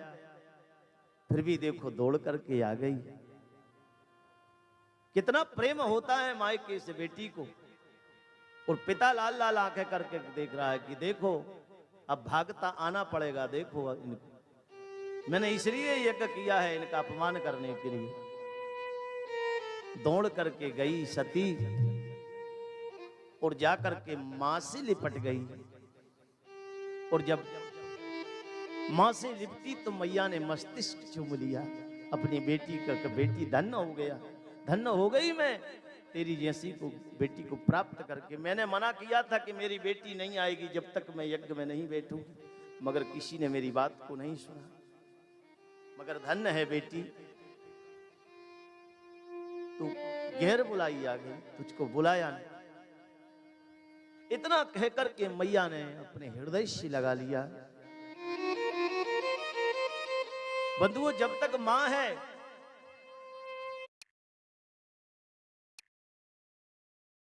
फिर भी देखो दौड़ करके आ गई। कितना प्रेम होता है मायके से बेटी को। और पिता लाल लाल आंखें करके देख रहा है कि देखो अब भागता आना पड़ेगा, देखो इनको मैंने इसलिए यज्ञ किया है इनका अपमान करने के लिए। दौड़ करके गई सती और जाकर के मां से लिपट गई। और जब मां से लिपटी तो मैया ने मस्तिष्क चूम लिया अपनी बेटी का। बेटी धन्य हो गया, धन्य हो गई मैं तेरी जैसी को बेटी को प्राप्त करके। मैंने मना किया था कि मेरी बेटी नहीं आएगी जब तक मैं यज्ञ में नहीं बैठूं, मगर किसी ने मेरी बात को नहीं सुना। मगर धन्य है बेटी, तू गैर बुलाई आ गई, तुझको बुलाया नहीं। इतना कहकर के मैया ने अपने हृदय से लगा लिया। बंधुओं जब तक मां है